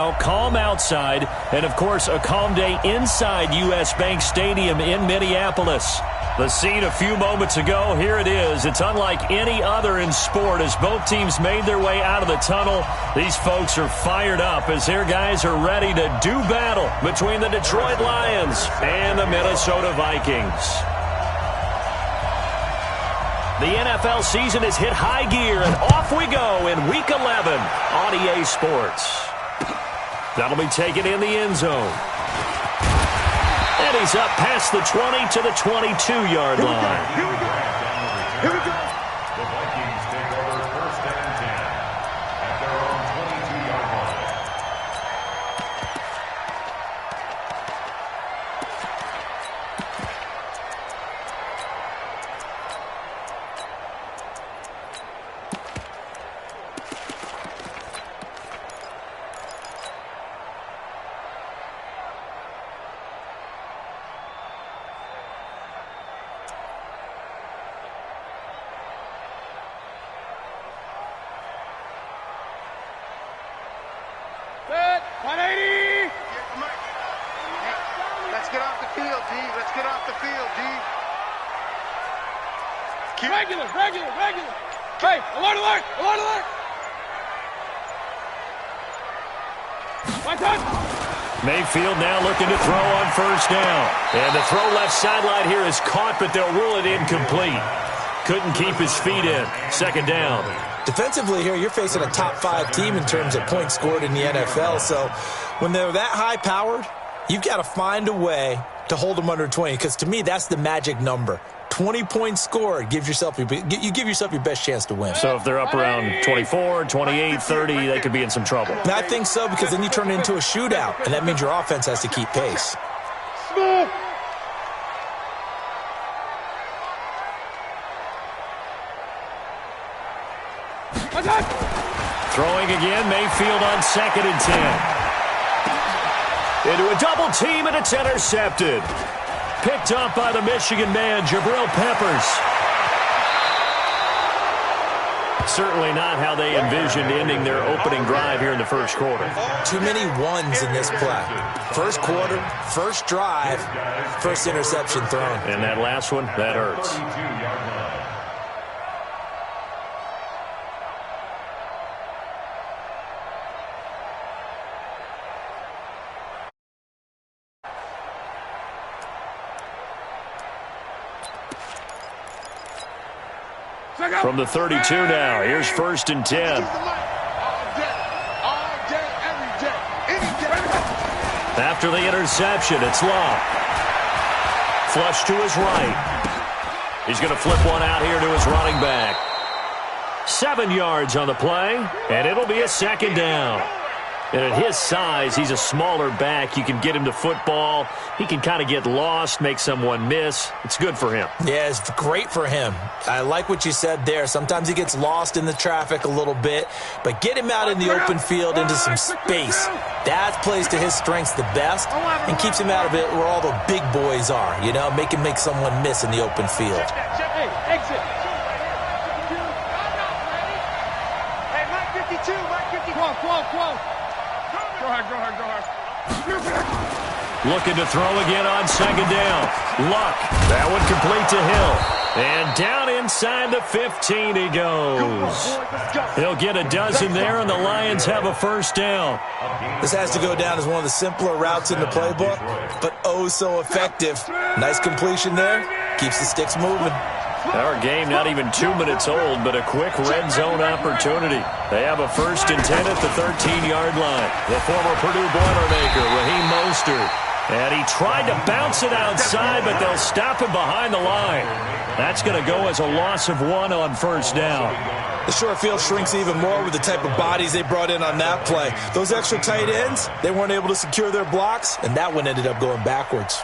Calm outside, and of course a calm day inside U.S. Bank Stadium in Minneapolis. The scene a few moments ago, here it is. It's unlike any other in sport as both teams made their way out of the tunnel. These folks are fired up as their guys are ready to do battle between the Detroit Lions and the Minnesota Vikings. The NFL season has hit high gear, and off we go in Week 11 on EA Sports. That'll be taken in the end zone. And he's up past the 20 to the 22-yard line. Here we go. Here we go. The Vikings take over 1st and 10 at their own 22-yard line. Set, 180. Let's get off the field, D. Let's get off the field, D. Regular. Hey, alert. One touch. Mayfield now looking to throw on 1st down. And the throw left sideline here is caught, but they'll rule it incomplete. Couldn't keep his feet in. 2nd down. Defensively here, you're facing a top 5 team in terms of points scored in the NFL. So when they're that high-powered, you've got to find a way to hold them under 20. Because to me, that's the magic number. 20 points scored gives yourself you give yourself your best chance to win. So if they're up around 24, 28, 30, they could be in some trouble. And I think so, because then you turn it into a shootout, and that means your offense has to keep pace. Throwing again, Mayfield on 2nd and 10. Into a double team, and it's intercepted. Picked up by the Michigan man, Jabril Peppers. Certainly not how they envisioned ending their opening drive here in the 1st quarter. Too many ones in this play. 1st quarter, 1st drive, 1st interception thrown. And that last one, that hurts. From the 32 now, here's 1st and 10. After the interception, it's Love. Flush to his right. He's going to flip one out here to his running back. 7 yards on the play, and it'll be a 2nd down. And at his size, he's a smaller back. You can get him to football. He can kind of get lost, make someone miss. It's good for him. Yeah, it's great for him. I like what you said there. Sometimes he gets lost in the traffic a little bit, but get him out in the open field into some space. That plays to his strengths the best and keeps him out of it where all the big boys are, you know, make him make someone miss in the open field. Hey, exit. Hey, Mike 52, Mike 52. Go hard. Looking to throw again on 2nd down. Luck. That one complete to Hill. And down inside the 15 he goes. He'll get a dozen there, and the Lions have a 1st down. This has to go down as one of the simpler routes in the playbook, but oh so effective. Nice completion there. Keeps the sticks moving. Our game not even 2 minutes old, but a quick red zone opportunity. They have a 1st and 10 at the 13-yard line. The former Purdue Boilermaker, Raheem Mostert. And he tried to bounce it outside, but they'll stop him behind the line. That's going to go as a loss of 1 on 1st down. The short field shrinks even more with the type of bodies they brought in on that play. Those extra tight ends, they weren't able to secure their blocks, and that one ended up going backwards.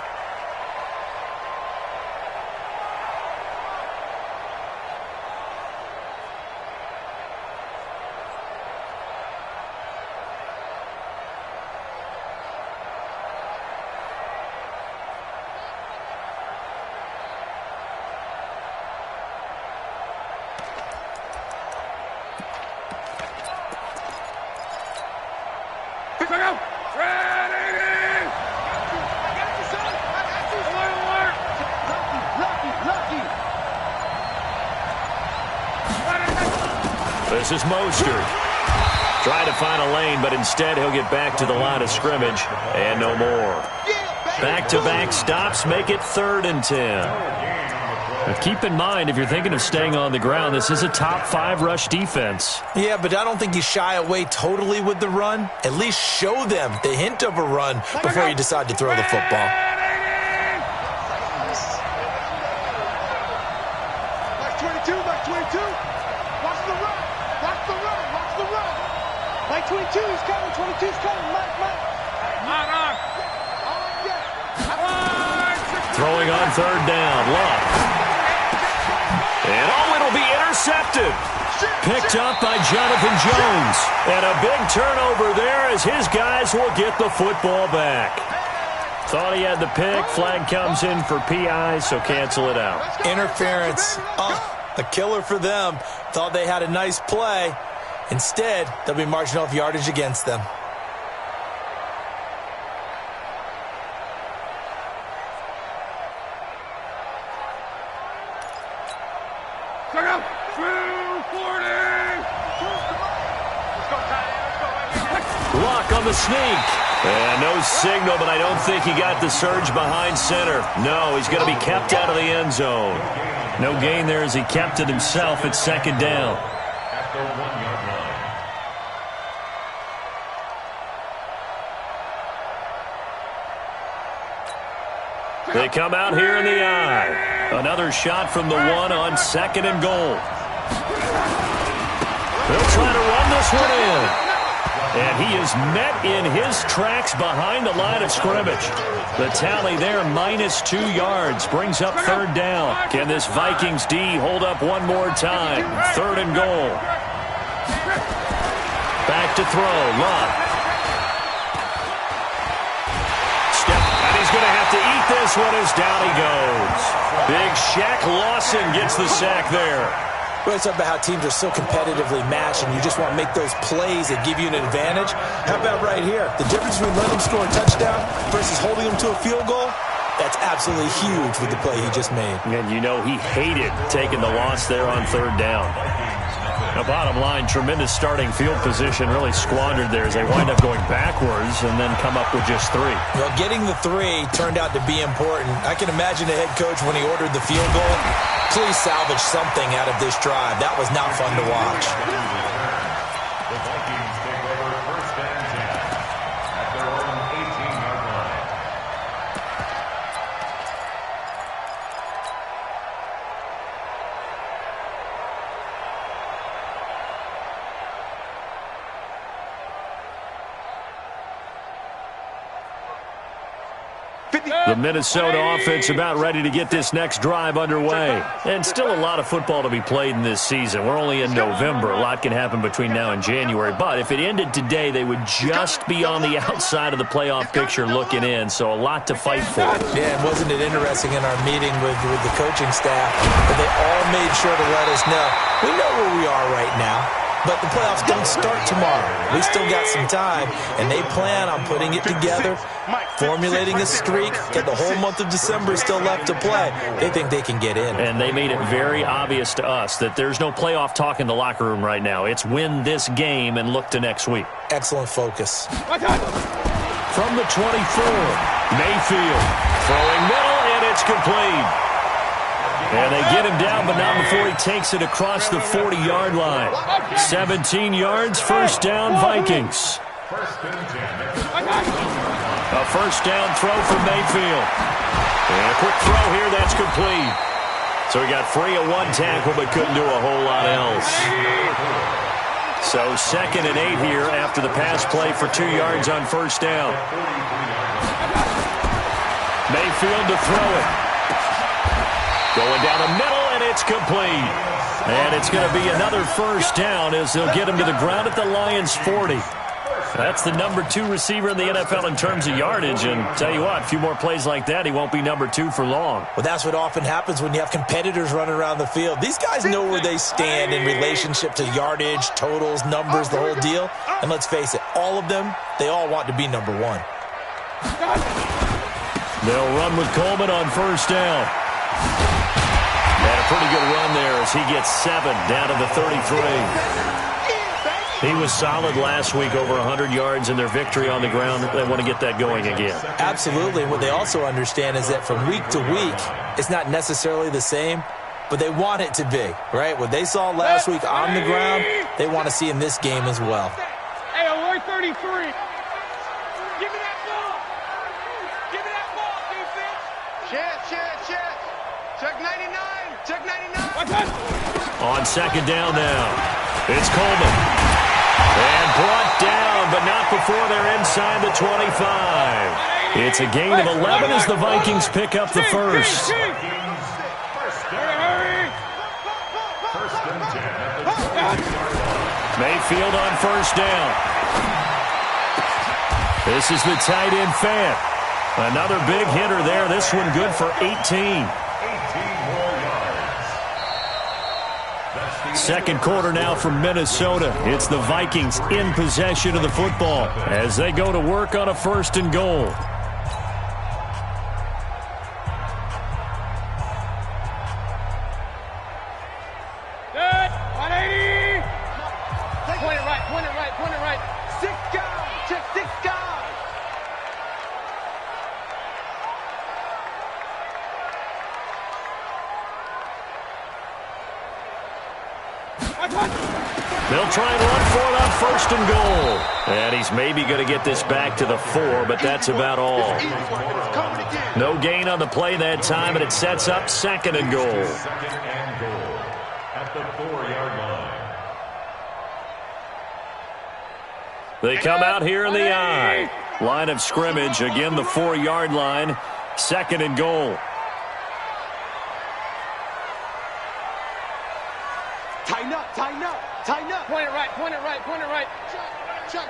Pick back out. This is Mostert. Trying to find a lane, but instead he'll get back to the line of scrimmage and no more. Back-to-back stops make it 3rd and 10. Now keep in mind, if you're thinking of staying on the ground, this is a top 5 rush defense. Yeah, but I don't think you shy away totally with the run. At least show them the hint of a run before you decide to throw the football. Mark 22, Mark 22. Watch the run. Watch the run. Watch the run. Mike 22 is coming. 22 is coming. Mike. Throwing on 3rd down. Luck. And it'll be intercepted. Picked up by Jonathan Jones. And a big turnover there as his guys will get the football back. Thought he had the pick. Flag comes in for PI, so cancel it out. Interference. A killer for them. Thought they had a nice play. Instead, they'll be marching off yardage against them. Luck on the sneak. And no signal, but I don't think he got the surge behind center. No, he's going to be kept out of the end zone. No gain there as he kept it himself at 2nd down. At the 1-yard line. They come out here in the I. Another shot from the 1 on 2nd and goal. They'll try to run this one in. And he is met in his tracks behind the line of scrimmage. The tally there, -2 yards, brings up 3rd down. Can this Vikings D hold up one more time? 3rd and goal. Back to throw, Luck. Step, and he's going to have to eat this one as down he goes. Big Shaq Lawson gets the sack there. We always talk about how teams are so competitively matched and you just want to make those plays that give you an advantage. How about right here? The difference between letting them score a touchdown versus holding them to a field goal, that's absolutely huge with the play he just made. And you know he hated taking the loss there on 3rd down. Now, bottom line, tremendous starting field position, really squandered there as they wind up going backwards and then come up with just 3. Well, getting the 3 turned out to be important. I can imagine the head coach when he ordered the field goal. Please salvage something out of this drive. That was not fun to watch. The Vikings take over 1st and 10 at their own 18-yard line. The Minnesota offense about ready to get this next drive underway. And still a lot of football to be played in this season. We're only in November. A lot can happen between now and January. But if it ended today, they would just be on the outside of the playoff picture looking in. So a lot to fight for. Yeah, and wasn't it interesting in our meeting with the coaching staff that they all made sure to let us know, we know where we are right now. But the playoffs don't start tomorrow. We still got some time, and they plan on putting it together, formulating a streak, get the whole month of December still left to play. They think they can get in. And they made it very obvious to us that there's no playoff talk in the locker room right now. It's win this game and look to next week. Excellent focus. From the 24, Mayfield throwing middle, and it's complete. And they get him down, but not before he takes it across the 40-yard line. 17 yards, 1st down, Vikings. 1st and 10. A 1st down throw for Mayfield. And a quick throw here, that's complete. So he got free of 1 tackle, but couldn't do a whole lot else. So 2nd and 8 here after the pass play for 2 yards on 1st down. Mayfield to throw it. Going down the middle, and it's complete. And it's going to be another 1st down as they'll get him to the ground at the Lions' 40. That's the number 2 receiver in the NFL in terms of yardage. And tell you what, a few more plays like that, he won't be number 2 for long. Well, that's what often happens when you have competitors running around the field. These guys know where they stand in relationship to yardage, totals, numbers, the whole deal. And let's face it, all of them, they all want to be number 1. They'll run with Coleman on first down. And a pretty good run there as he gets 7 down to the 33. He was solid last week, over 100 yards in their victory on the ground. They want to get that going again. Absolutely. And what they also understand is that from week to week, it's not necessarily the same, but they want it to be, right? What they saw last week on the ground, they want to see in this game as well. Hey, alert 33. Give me that ball. Give me that ball, defense. Check. Check 99. Check 99. Watch out. On second down now, it's Coleman. And brought down, but not before they're inside the 25. It's a gain of 11 as the Vikings pick up the first. Mayfield on first down. This is the tight end Fant. Another big hitter there. This one good for 18. Second quarter now from Minnesota. It's the Vikings in possession of the football as they go to work on a first and goal. Good. 180. Point it right. 6 guys. Check 6 guys. They'll try and run for it on first and goal. And he's maybe going to get this back to the 4, but that's about all. No gain on the play that time, and it sets up second and goal. Second and goal at the 4-yard line. They come out here in the I. Line of scrimmage, again the 4-yard line. Second and goal. Tighten up. Point it right. Check.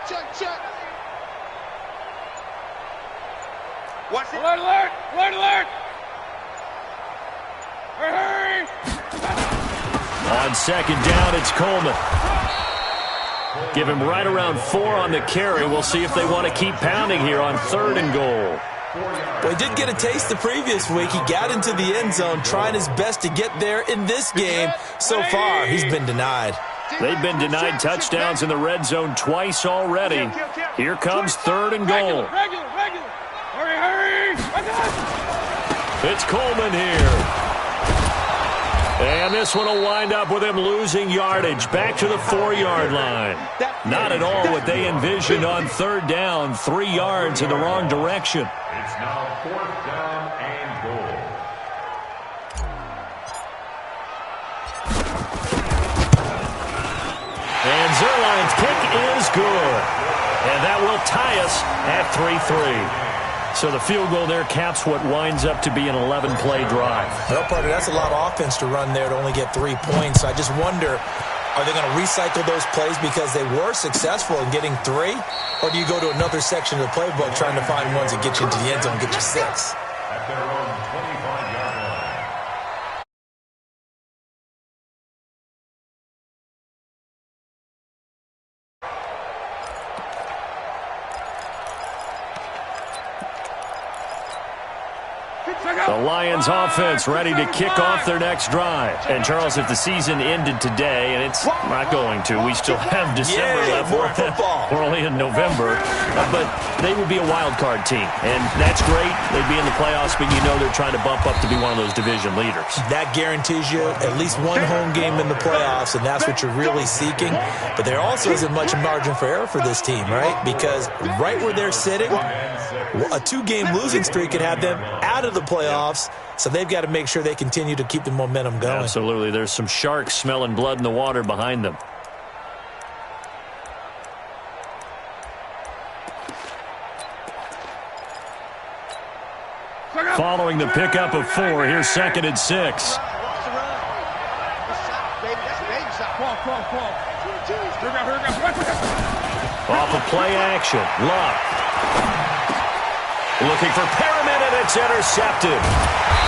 Watch it. Alert. Hurry. On second down, it's Coleman. Give him right around 4 on the carry. We'll see if they want to keep pounding here on third and goal. Well, he did get a taste the previous week. He got into the end zone trying his best to get there in this game. So far, he's been denied. They've been denied touchdowns in the red zone twice already. Here comes third and goal. Regular. Hurry. It's Coleman here. And this one will wind up with him losing yardage back to the 4-yard line. Not at all what they envisioned on third down. 3 yards in the wrong direction. It's now 4th down and goal. And Zerline's kick is good. And that will tie us at 3-3. So the field goal there caps what winds up to be an 11-play drive. Well, partner, that's a lot of offense to run there to only get 3 points. I just wonder, are they going to recycle those plays because they were successful in getting 3? Or do you go to another section of the playbook trying to find ones that get you into the end zone and get you 6? At their own 25-yard line. The Lions offense ready to kick off their next drive. And, Charles, if the season ended today, and it's not going to, we still have December left. More football. We're only in November. But they would be a wild card team. And that's great. They'd be in the playoffs, but you know they're trying to bump up to be one of those division leaders. That guarantees you at least one home game in the playoffs, and that's what you're really seeking. But there also isn't much margin for error for this team, right? Because right where they're sitting, a 2-game losing streak could have them out of the playoffs, so they've got to make sure they continue to keep the momentum going. Absolutely. There's some sharks smelling blood in the water behind them. Following the pickup of 4, here's 2nd and 6. Off of play action. Luck. Looking for Perriman, and it's intercepted.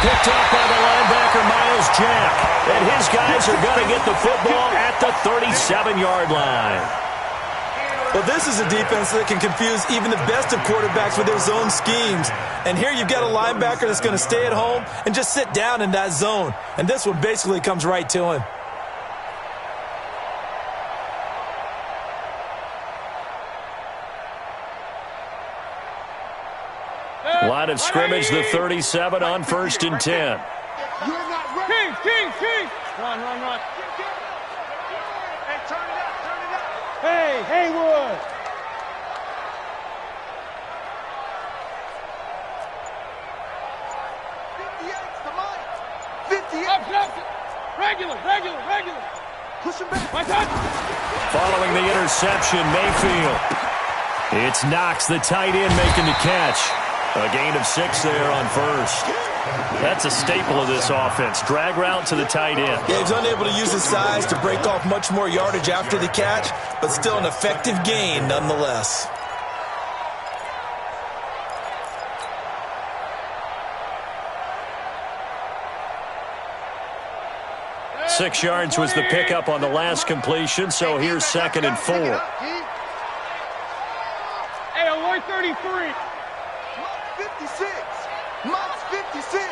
Picked up by the linebacker, Miles Jack. And his guys are going to get the football at the 37-yard line. Well, this is a defense that can confuse even the best of quarterbacks with their zone schemes. And here you've got a linebacker that's going to stay at home and just sit down in that zone. And this one basically comes right to him. Line of scrimmage, the 37 on 1st and 10. You're not ready. King. Run. Hey, turn it up. Hey, Haywood. 58's the mic. 58. Up. Regular. Push him back. My touch. Following the interception, Mayfield. It's Knox, the tight end, making the catch. A gain of 6 there on 1st. That's a staple of this offense. Drag route to the tight end. Yeah, he's unable to use his size to break off much more yardage after the catch, but still an effective gain nonetheless. Six yards was the pickup on the last completion, so here's 2nd and 4. Hey, alert 33. 56. Mike's 56.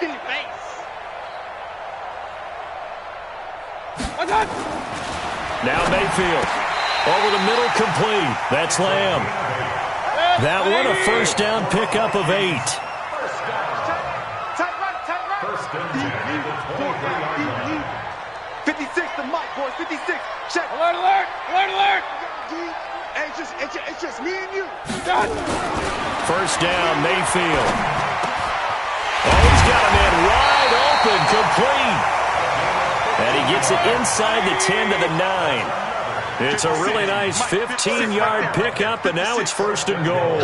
In your face. My touch. Now Mayfield. Over the middle, complete. That's Lamb. That one, a first down pickup of 8. Tight right. First and 10 at the 23-yard line. 56, the mic, boys. 56. Check. Alert. Hey, it's just me and you. Touch. First down, Mayfield. Oh, he's got a man wide open, complete. And he gets it inside the 10 to the 9. It's a really nice 15-yard pickup, and now it's 1st and goal.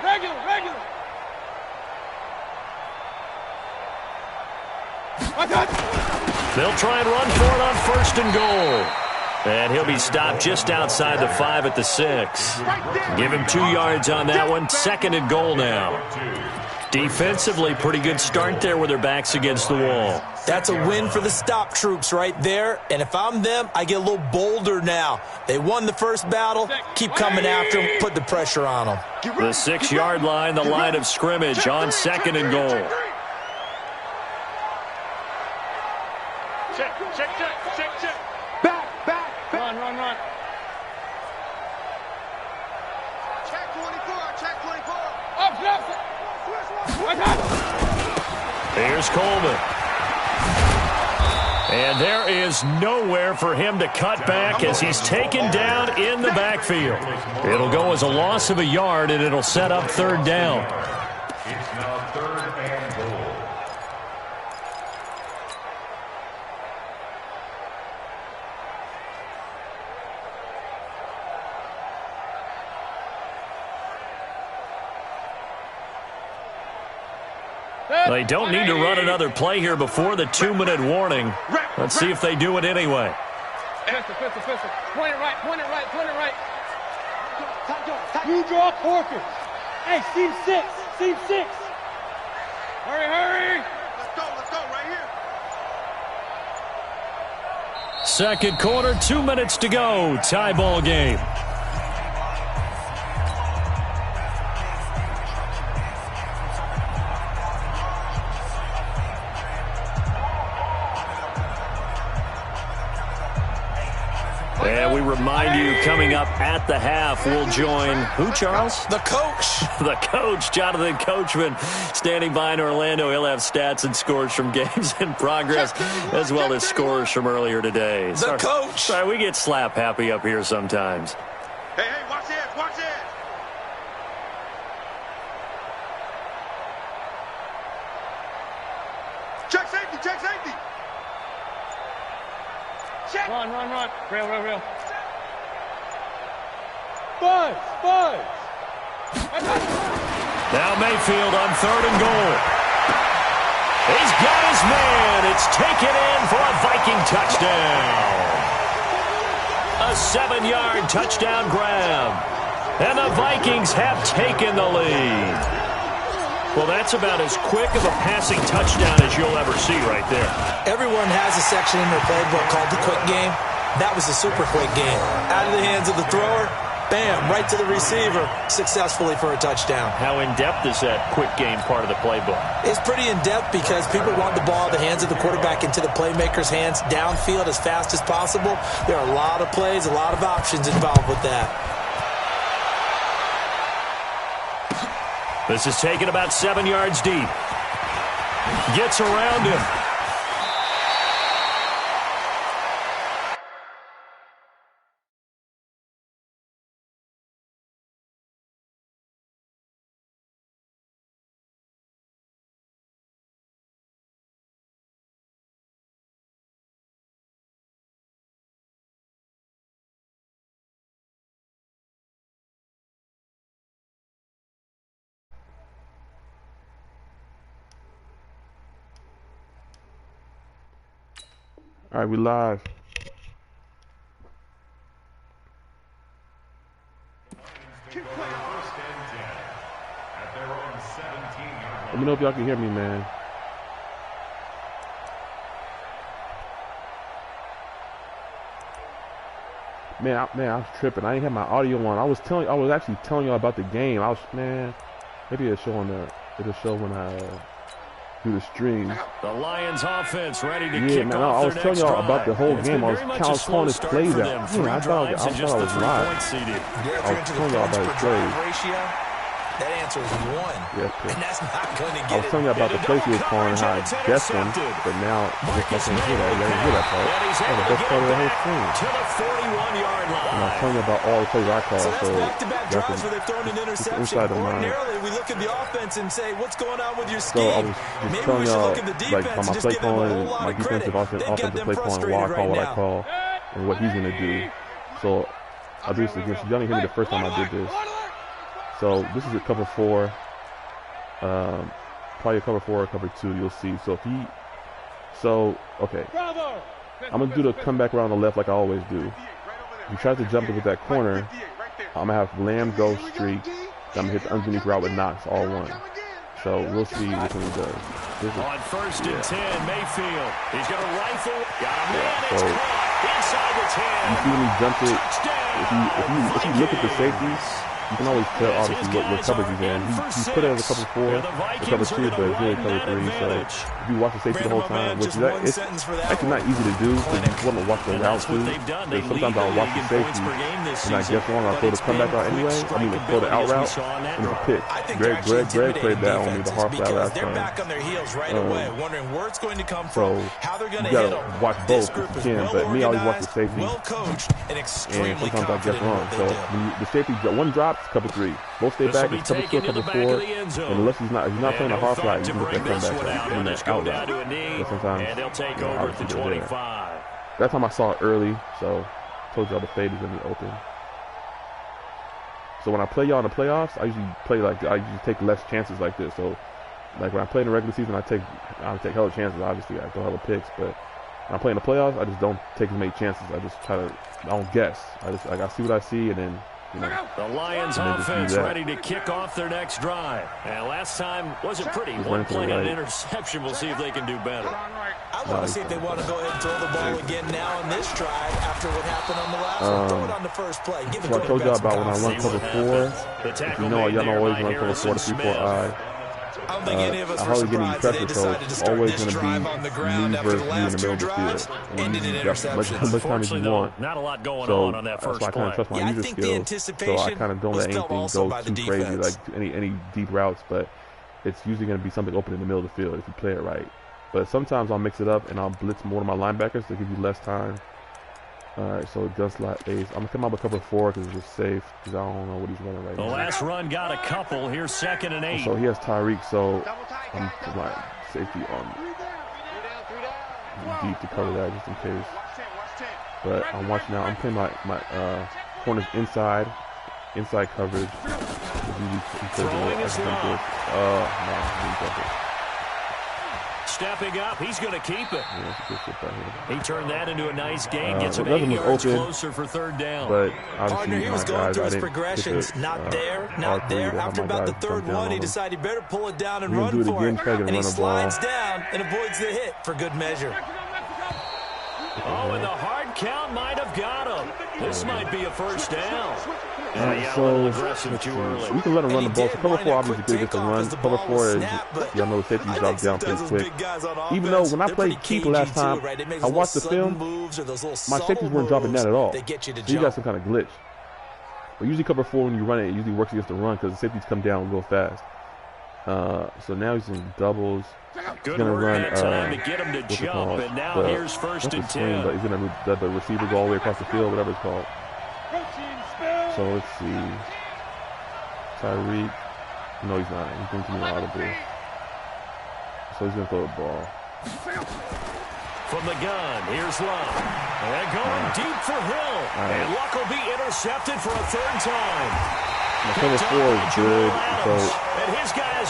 Regular. My touch. They'll try and run for it on 1st and goal. And he'll be stopped just outside the 5 at the 6. Give him 2 yards on that one. 2nd and goal now. Defensively, pretty good start there with their backs against the wall. That's a win for the stop troops right there. And if I'm them, I get a little bolder now. They won the first battle. Keep coming after them. Put the pressure on them. The 6-yard line, the line of scrimmage on 2nd and goal. Check. Back. Run. Check 24. Up. My touch. Here's Coleman. And there is nowhere for him to cut back as he's taken down in the backfield. It'll go as a loss of a yard, and it'll set up 3rd down. It's now 3rd and goal. They don't need to run another play here before the 2-minute warning. Let's see if they do it anyway. Pistol. Point it right. You draw Corker. Hey, seam 6. Hurry. Let's go right here. 2nd quarter, 2 minutes to go. Tie ball game. And we remind you, coming up at the half, we'll join who, Charles? The coach. The coach, Jonathan Coachman, standing by in Orlando. He'll have stats and scores from games in progress, as well as scores from earlier today. The coach. Sorry, we get slap happy up here sometimes. Hey, watch it. Check safety. Check. Run. Real. Buzz. Now Mayfield on 3rd and goal. He's got his man. It's taken in for a Viking touchdown. A 7-yard touchdown grab. And the Vikings have taken the lead. Well, that's about as quick of a passing touchdown as you'll ever see right there. Everyone has a section in their playbook called the quick game. That was a super quick game. Out of the hands of the thrower, bam, right to the receiver, successfully for a touchdown. How in-depth is that quick game part of the playbook? It's pretty in-depth because people want the ball in the hands of the quarterback into the playmaker's hands downfield as fast as possible. There are a lot of plays, a lot of options involved with that. This is taken about 7 yards deep. Gets around him. All right, we live. Let me know if y'all can hear me, man. Man, I was tripping. I didn't have my audio on. I was actually telling y'all about the game. Maybe it'll show when I do the stream. The Lions offense ready to kick off I was telling y'all about the whole game. I was calling his plays out. I thought I was live. I was telling y'all about his plays. That answer is 1. Yes, and that's not going to get I was telling you about the plays he was calling and how I guessed him, but now I guess I can't hear that. I didn't hear that part. That's the best part of the whole thing. To the 41-yard line. And I was telling you about all the plays I called, so back-to-back drives where they've thrown an interception. Ordinarily, we look at the offense and say, what's going on with your scheme? So I was just telling y'all, like, by my play calling, my defensive offensive play calling, why I call what I call, and what he's going to do. So I'll do this again. So y'all didn't hear me the first time I did this. So this is a cover 4, probably a cover 4 or cover 2. You'll see. Okay, I'm gonna do the comeback around the left like I always do. If he tries to jump it with that corner, I'm gonna have Lamb go streak. I'm gonna hit the underneath route with Knox, all one. So we'll see which one he does. On 1st and 10, Mayfield. He's gonna rifle. Got a man. It's caught inside the 10. You see when he jumps it. If you look at the safeties, you can always tell, obviously, what coverage he's in. He put it as a cover 4 or cover 2, but it's really cover 3. So if you watch the safety the whole time, which it's actually not easy to do because you want to watch the route too. Because sometimes I'll watch the safety and I guess wrong. I'll throw the comeback out anyway. Throw the out route and it's a pick. Greg played that on me the half flat last time. So you gotta watch both if you can. But me, I always watch the safety, and sometimes I guess wrong. So when the safety one drops, cover 3. Both stay back, it's cover 2 or cover 4. And unless he's not playing a half flat, you can get that comeback and that out route. But sometimes, obviously they're there. That time I saw it early, so I told y'all the fade is gonna be open. So when I play y'all in the playoffs, I usually take less chances like this. So like when I play in the regular season, I take hella chances. Obviously, I don't have a picks, but when I play in the playoffs, I just don't take as many chances. I don't guess. I see what I see, and then. The Lions offense ready to kick off their next drive. And last time wasn't pretty. One play on an interception. We'll see if they can do better. I want to see if they want to go ahead and throw the ball again now in this drive after what happened on the last one. Throw it on the first play. Give so I told y'all about when I run cover 4. Y'all know always run cover 4 to 3-4-I. I hardly get any pressure, so it's always going to be me versus you in the middle of the field. And you got as much time as you want. Not a lot going on that first so I kind of trust my user skills. So I kind of don't let anything go too crazy, like any deep routes. But it's usually going to be something open in the middle of the field if you play it right. But sometimes I'll mix it up and I'll blitz more of my linebackers to give you less time. Alright, so just like Ace. I'm going to come out with cover 4 because it's just safe because I don't know what he's running right now. The last run got a couple. Here's 2nd and 8. So he has Tyreek, so I'm putting my safety on deep to cover that just in case. But I'm watching now. I'm putting my corners inside coverage. stepping up. He's going to keep it. Yeah, that's a good shit right here. He turned that into a nice gain. Gets him 8 Douglas was yards open, closer for 3rd down. But Partner, he was going through his didn't progressions. get the, Not there, not R3 there. to have After my about the guys 3rd jump down one, on he him. decided he better pull it down and We're gonna run do it for again, it. try to And run he the slides ball. down and avoids the hit for good measure. Oh, and the hard count might have got him. This might be a 1st down. Yeah, So aggressive too early. we can let him run the ball. So cover 4 obviously good against the run. Cover 4 is, y'all know the safety drop down pretty quick. Even though when I played keep last time, I watched the film, my safeties weren't dropping that at all. So you got some kind of glitch. But usually cover 4 when you run it, it usually works against the run because the safeties come down real fast. So now he's in doubles. Good He's gonna work run that time to get him to jump, and now here's 1st and 10. But he's gonna let the receiver go all the way across the field, whatever it's called. So let's see. Tyreek. No, he's not. He's going to be audible. So he's gonna throw the ball. From the gun, here's Love. And going deep for Hill. And Luck will be intercepted for a 3rd time. Now, cover 4 is good. So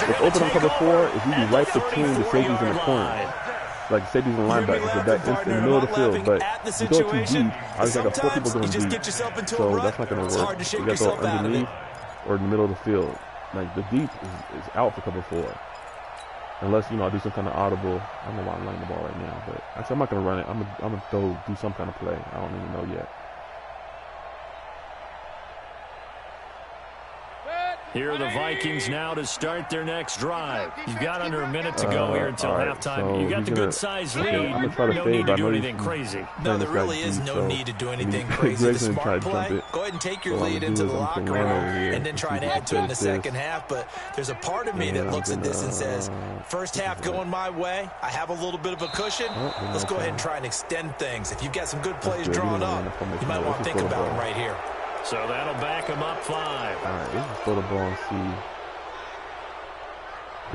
what's open on cover 4 is you can right between the safeties and the corner. Like safeties and linebackers, so that in the middle of the field. But if you go too deep, I just got 4 people going deep. So that's not going to work. You got to go underneath or in the middle of the field. Like the deep is out for cover 4. Unless, you know, I do some kind of audible. I don't know why I'm running the ball right now, but actually I'm not going to run it. I'm going to do some kind of play. I don't even know yet. Here are the Vikings now to start their next drive. You've got under a minute to go here until halftime. So you got the good-sized lead. I'm gonna try to No fade, need but to I do know anything crazy. No, there really is no need to do anything crazy. The smart play, go ahead and take your lead into the locker room and then try and add to it in the second half. But there's a part of me that looks at this and says, first half going my way, I have a little bit of a cushion. Let's go ahead and try and extend things. If you've got some good plays drawn up, you might want to think about them right here. So that'll back him up 5. All right, let's just throw the ball and see.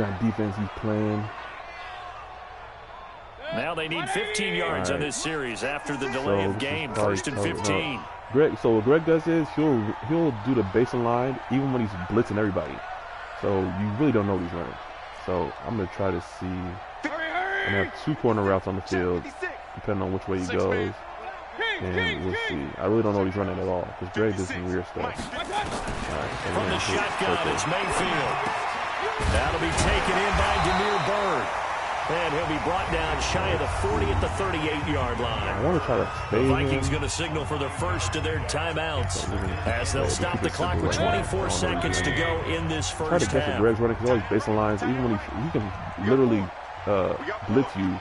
What defense he's playing. Now they need 15 yards on this series after the delay of game. 1st and 15. Greg, so what Greg does is he'll do the baseline even when he's blitzing everybody. So you really don't know what he's running. So I'm gonna try to see. I'm gonna have 2 corner routes on the field, depending on which way he goes. And we'll see. I really don't know what he's running at all because Greg does some weird stuff. So from the shotgun, it's Mayfield. That'll be taken in by Demir Bird. And he'll be brought down shy of the 40 at the 38-yard line. I want to try to stay The Vikings going to signal for the first of their timeouts as they'll stop the clock with 24 seconds to go in this first half. Try to catch what Greg's running because all these baseline lines, even when he can literally blitz you,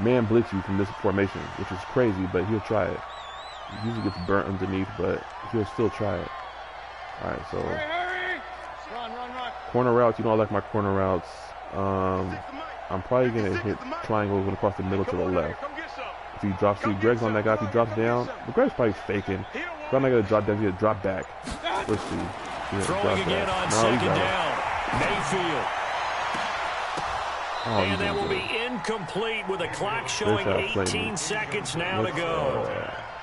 man blitz you from this formation, which is crazy, but he'll try it. He usually gets burnt underneath, but he'll still try it. All right, so corner routes, you know I like my corner routes. I'm probably going to hit triangle going across the middle to the left. If he drops to Greg's on that guy, if he drops down, but Greg's probably faking. I'm not going to drop down, he's going to drop back. Let's see. Throwing again on second down. Mayfield. And that will be incomplete with a clock showing 18 seconds now to go.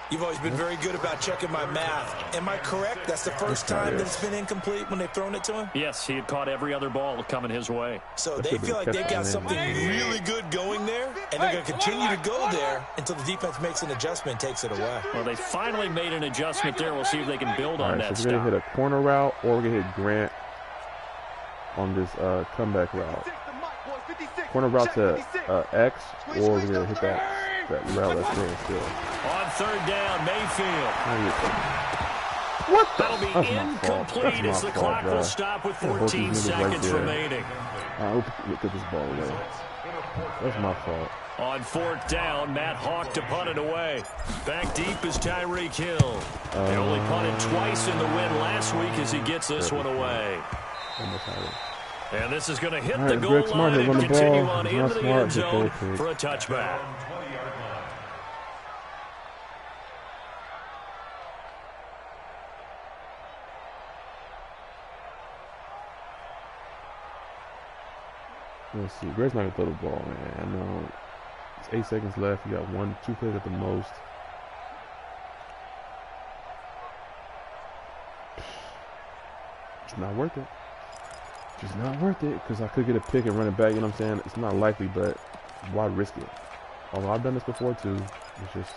You've always been very good about checking my math. Am I correct? That's the first time that it's been incomplete when they've thrown it to him? Yes, he had caught every other ball coming his way. So they feel like they've got something really good going there, and they're going to continue to go there until the defense makes an adjustment and takes it away. Well, they finally made an adjustment there. We'll see if they can build on that so we're going to hit a corner route, or we're going to hit Grant on this comeback route. Corner route to X, or we're going to hit that route that's there still. On third down, Mayfield. What the? That'll be incomplete as the clock will stop with 14 seconds remaining. Look at this ball away. That's my fault. On fourth down, Matt Hawk to punt it away. Back deep is Tyreek Hill. They only punted twice in the win last week as he gets this one away. And this is going to hit the goal line and continue on into the end zone for a touchback. Let's see. Greg's not going to throw the ball, man. I know it's 8 seconds left. You got 2 plays at the most. It's not worth it. Just not worth it because I could get a pick and run it back. You know what I'm saying? It's not likely, but why risk it? Although I've done this before too. It's just.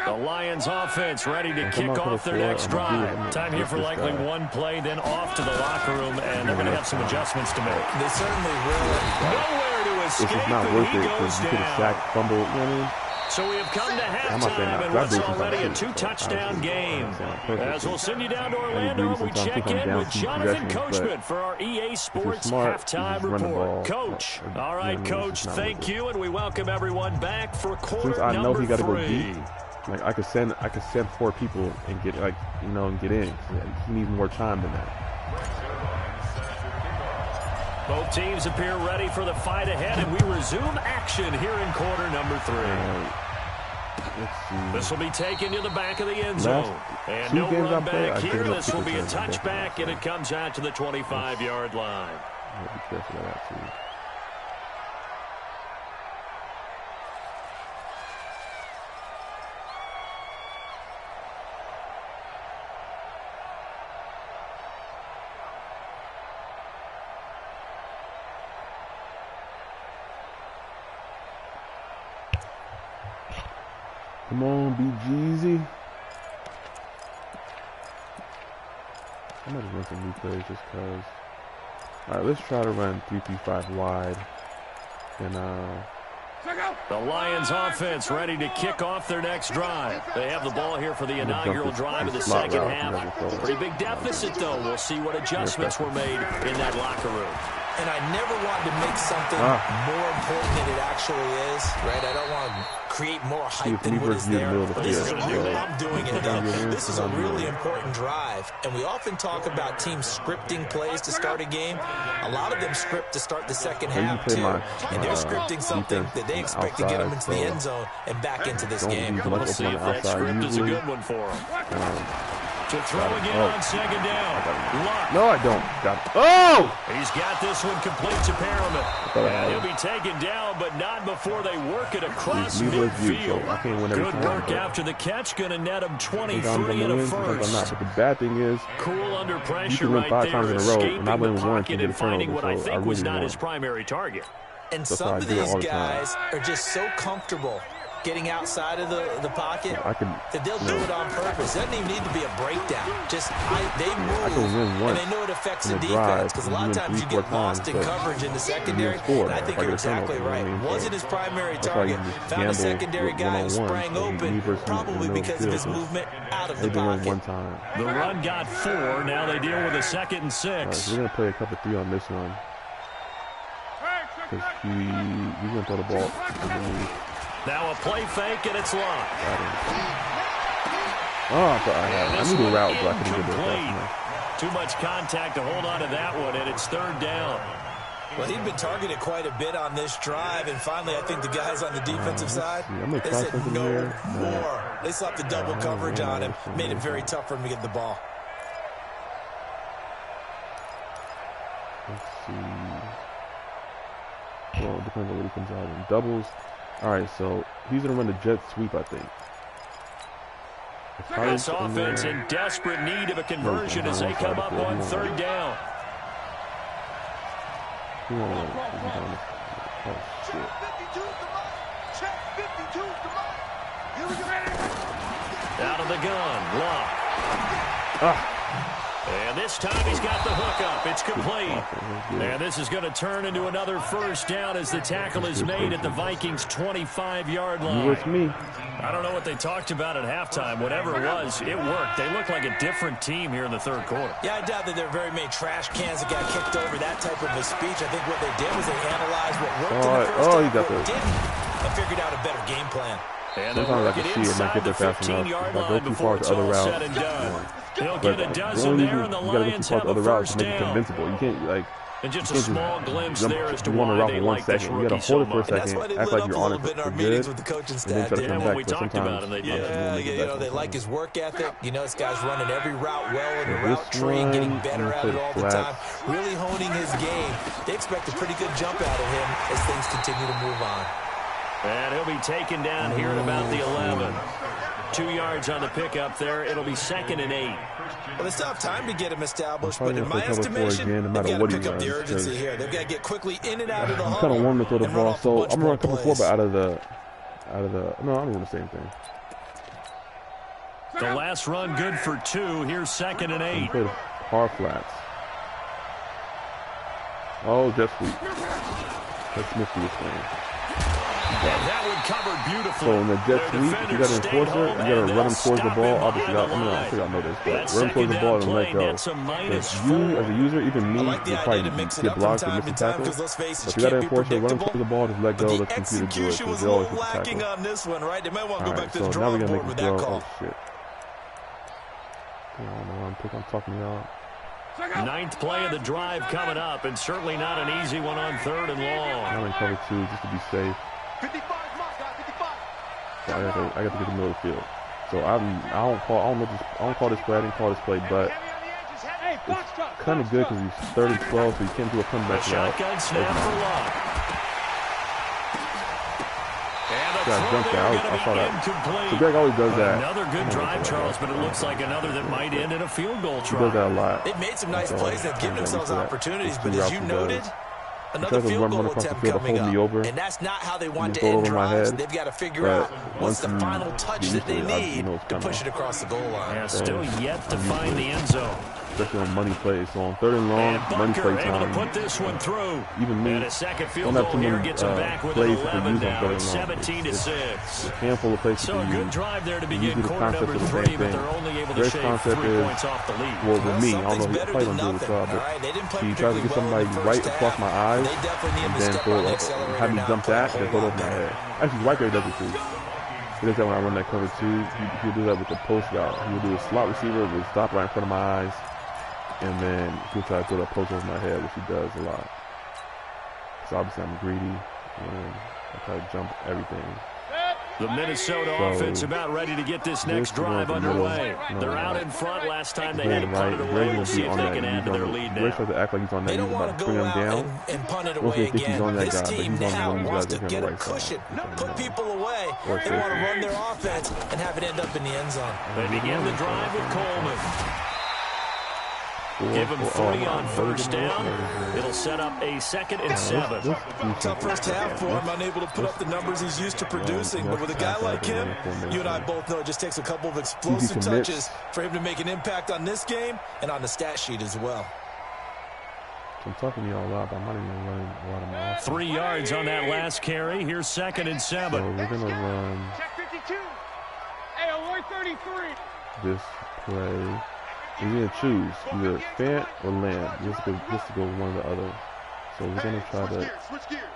The Lions offense ready to kick off their next drive. Time here for likely one play, then off to the locker room, and they're going to have some adjustments to make. They certainly will. Nowhere to escape, it's just not worth it because you could have sacked, fumbled, you know what I mean? So we have come to halftime, and what's already a 2-touchdown game. As we'll send you down to Orlando, we check in with Jonathan Coachman for our EA Sports halftime report. Coach, all right, Coach, thank you, and we welcome everyone back for quarter number 3. Since I know he got to go deep, like I could send 4 people and get and get in. He needs more time than that. Both teams appear ready for the fight ahead, and we resume action here in quarter number 3. This will be taken to the back of the end zone. And no run back here. This will be a touchback, and it comes out to the 25-yard line. Be careful of that, too. Come on, be Jeezy. I'm going to run some new plays just because. Alright, let's try to run 3-3-5 wide. And, the Lions offense ready to kick off their next drive. They have the ball here for the inaugural drive of the second half. Pretty big deficit, though. We'll see what adjustments were made in that locker room. And I never wanted to make something more important than it actually is, right? I don't want to create more hype than what is there. But this is I'm doing it, though. This is a really important drive. And we often talk about teams scripting plays to start a game. A lot of them script to start the second half, too. And they're scripting something that they expect to get them into the end zone and back into this game. We'll see if that script is a good one for them. To throw again on second down. Luck. No, I don't. Got it. Oh! He's got this one complete to Perriman. And he'll be taken down, but not before they work it across midfield. Good work after the catch. Going to net him 23 and a first. But the bad thing is, cool under pressure right there, escaping the pocket and finding what I think was not his primary target. And some of these guys are just so comfortable getting outside of the pocket that they'll do it on purpose. It doesn't even need to be a breakdown. Just they move, and they know it affects the defense because a lot of times you get lost in coverage in the secondary. And I think you're exactly right. Wasn't his primary target. Found a secondary guy who sprang open, probably because of his movement out of the pocket. The run got 4. Now they deal with a 2nd and 6. We're going to play a couple 3 on this one. Because he's going to throw the ball. Now a play fake, and it's locked. I need a route, but I couldn't get it. Too much contact to hold on to that one, and it's 3rd down. Well, he'd been targeted quite a bit on this drive, and finally I think the guys on the defensive side, they said no more. They slapped the double coverage on him, made it very tough for him to get the ball. Let's see. Well, it depends on what he comes out in. Doubles. Alright, so he's going to run the jet sweep, I think. This offense in desperate need of a conversion as they come up on 3rd down. Oh, shit. Out of the gun, Luck. And this time he's got the hook up. It's complete. And this is going to turn into another 1st down as the tackle is made at the Vikings' 25-yard line. With me. I don't know what they talked about at halftime. Whatever it was, it worked. They look like a different team here in the 3rd quarter. Yeah, I doubt that there are very many trash cans that got kicked over, that type of a speech. I think what they did was they analyzed what worked in the first half, what didn't, and figured out a better game plan. And they'll work it inside the 15-yard line before it's all said and done. He'll get a dozen there, and the Lions have a 1st down. You can't, like, and just a small glimpse there as to why they like this rookie so much. You got to hold it for a second, act like you're on it for good, with the coaching and then try to come back. We talked about him. They like his work ethic. You know, this guy's running every route well in the route tree and getting better at it all the time. Really honing his game. They expect a pretty good jump out of him as things continue to move on. And he'll be taken down here at about the 11. 2 yards on the pickup there. It'll be 2nd and 8. Well, they still have time to get him established, but in my estimation, they've got to pick up the urgency here. They've got to get quickly in and out of the huddle. Kind of want to throw the ball, so I'm going to run cover 4, but out of the, no, I'm doing the same thing. The last run good for 2. Here's 2nd and 8. Play the hard flats. Oh, jet sweep. That's Smith was playing. And that one covered beautifully. So in the jet sweep, if you got an enforcer, you got to run him towards the ball. Obviously, I think I know this, but run towards the ball and let go. Because you, as a user, even me, you'll probably get blocked and miss a tackle. But if you got an enforcer, run him towards the ball, just let go, let the computer do it. Because they always hit the tackle. Alright, so now we're going to make a throw. Oh, shit. I'm talking to y'all. 9th play of the drive coming up, and certainly not an easy one on 3rd and long. I'm in cover 2 just to be safe. 55, So I got to get the middle of the field. So I don't call this play. I didn't call this play, but it's kind of good because he's 30-12, so you can't do a comeback route. Shotgun snap for Love. I jumped out. I saw that. So Greg always does that. Another good drive, Charles, but it looks like another that might end in a field goal try. He does that a lot. They've made some nice plays. They've given themselves opportunities, but as you noted, another field goal attempt coming up. And that's not how they want to end drives. They've got to figure out what's the final touch that they need to push it across the goal line. Yeah, still yet to find the end zone. Especially on money plays. So on 3rd and long, money play time. Able to put this one through. Even me, and a second field goal here gets them back with 11 now. It's 17-6. It's a handful of places so a good drive there to begin quarter number 3, but they're only able to shave 3 points off the lead. Well, with me, I don't know. He probably don't do a good job, but he tries to get somebody right across my eyes, and then have me jump that, and then throw it over my head. Actually, right there does it too. He does that when I run that cover 2. He'll do that with the post route. He'll do a slot receiver with stop right in front of my eyes. And then he'll try to throw that post over my head, which he does a lot. So obviously I'm greedy, and I try to jump everything. The Minnesota offense about ready to get this next drive underway. They're out in front. Last time they had to punt it away. We'll see if they can add to their lead now. To act like he's on that. They don't want to go out and punt it away again. This team now wants to get a cushion, put people away. They want to run their offense and have it end up in the end zone. They begin the drive with Coleman. Give him 40 on 1st down. It'll set up a 2nd and 7. Tough first half for him, unable to put up the numbers he's used to producing. But with a guy like him, you and I both know it just takes a couple of explosive touches for him to make an impact on this game and on the stat sheet as well. I'm talking to y'all a lot, but I'm not even running a lot of my offense. 3 yards on that last carry. Here's 2nd and 7. So we're going to run this play. You're going to choose either Fant or Lamb. Just to go one or the other. So we're going to try to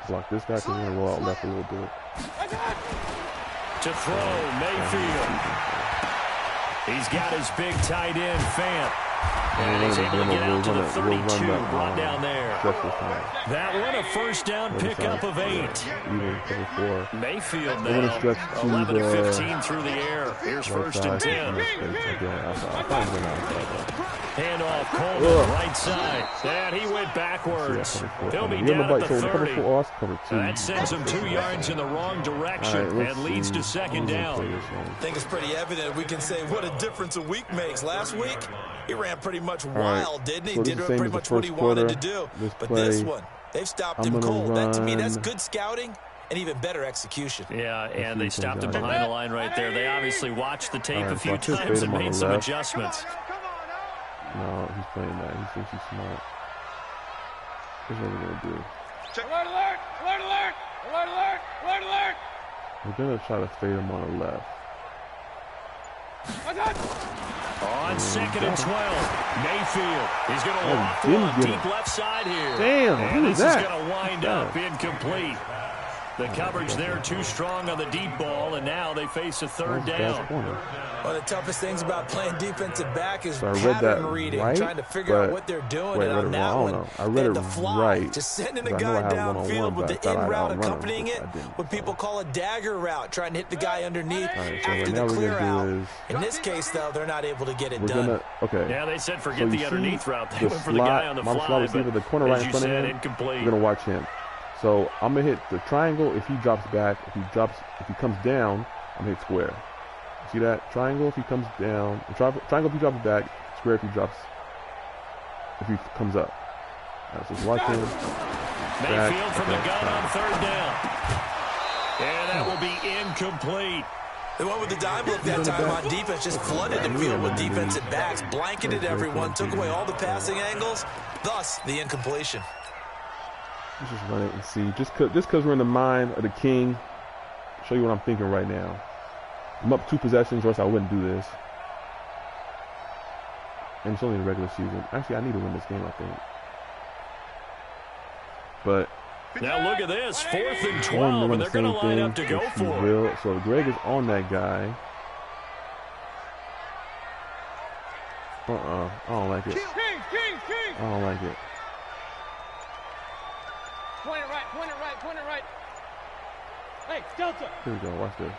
block this guy because we're going to roll out left a little bit. To throw, Mayfield. He's got his big tight end, Fant. And he's able to get out to the 32, run down there. That one a 1st down pickup of 8. Mayfield now, 11 to 15 through the air. Here's 1st and 10. Handoff, Coleman, right side. And he went backwards. He'll be down at the 30. That sends him 2 yards in the wrong direction and leads to 2nd down. I think it's pretty evident. We can say what a difference a week makes. Last week, he ran pretty much wild, didn't he? So did pretty much what he wanted to do. But this one, they've stopped him cold. That, to me, that's good scouting and even better execution. Yeah, and they stopped him behind the line right there. They obviously watched the tape a few times and made some adjustments. No, he's playing that. He thinks he's smart. Here's what we're going to do. Alert, alert! Alert, alert! Alert, alert! Alert, alert! We're going to try to fade him on the left. On 2nd and 12, Mayfield. He's going to loft one deep left side here. Damn, and this is going to wind up incomplete. The coverage there too strong on the deep ball, and now they face a 3rd down. One of the toughest things about playing defensive back is pattern reading, trying to figure out what they're doing. And on that one, I read it right. Just sending a guy downfield with the in route accompanying it, what people call a dagger route, trying to hit the guy underneath after the clear out. In this case, though, they're not able to get it done. Yeah, they said forget the underneath route. They went for the guy on the fly, but the corner right in front of him, incomplete. You're going to watch him. So I'm gonna hit the triangle if he drops back. If he comes down, I'm gonna hit square. See that? Triangle if he comes down. Triangle if he drops back. Square if he comes up. So just watch him. Mayfield from the gun on 3rd down. And that will be incomplete. They went with the dime look that time on defense, just flooded the field with defensive backs, blanketed everyone, took away all the passing angles, thus the incompletion. Let's just run it and see. Just because we're in the mind of the king, show you what I'm thinking right now. I'm up 2 possessions, or else I wouldn't do this. And it's only the regular season. Actually, I need to win this game, I think. But now look at this, 4th and 12, and they're going to line up to go for it. So Greg is on that guy. I don't like it. I don't like it. Point it right. Hey, Delta. Here we go, watch this.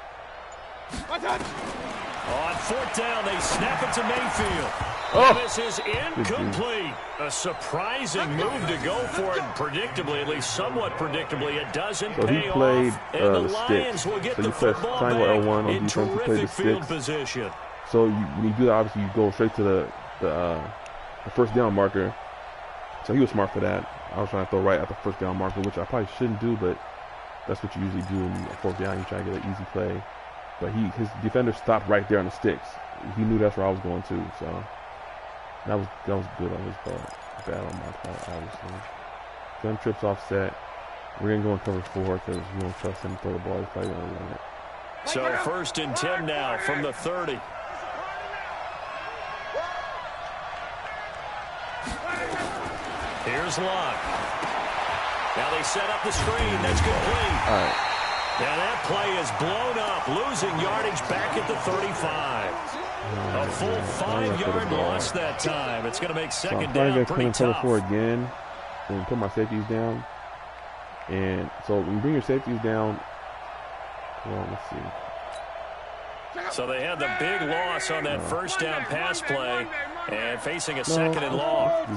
Watch out. On 4th down, they snap it to Mayfield. Oh. This is incomplete. A surprising move to go for it. Predictably, at least somewhat predictably, it doesn't pay off. And the Lions will get the football back L1 in terrific field position. So when you do that, obviously you go straight to the 1st down marker. So he was smart for that. I was trying to throw right at the 1st down marker, which I probably shouldn't do, but that's what you usually do in 4th down. You try to get an easy play. But his defender stopped right there on the sticks. He knew that's where I was going to, so that was good on his part. Bad on my part, obviously. 7 trips offset. We're gonna go in cover 4 because we don't trust him to throw the ball. He's probably gonna run it. So 1st and 10 now from the 30. Here's Locke. Now they set up the screen. That's complete. All right. Now that play is blown up, losing yardage back at the 35. A full 5-yard loss that time. It's going to make 2nd down pretty tough. Cover 4 again, and put my safeties down. And so when you bring your safeties down, well, let's see. So they had the big loss on that 1st down pass play, and facing a 2nd and long.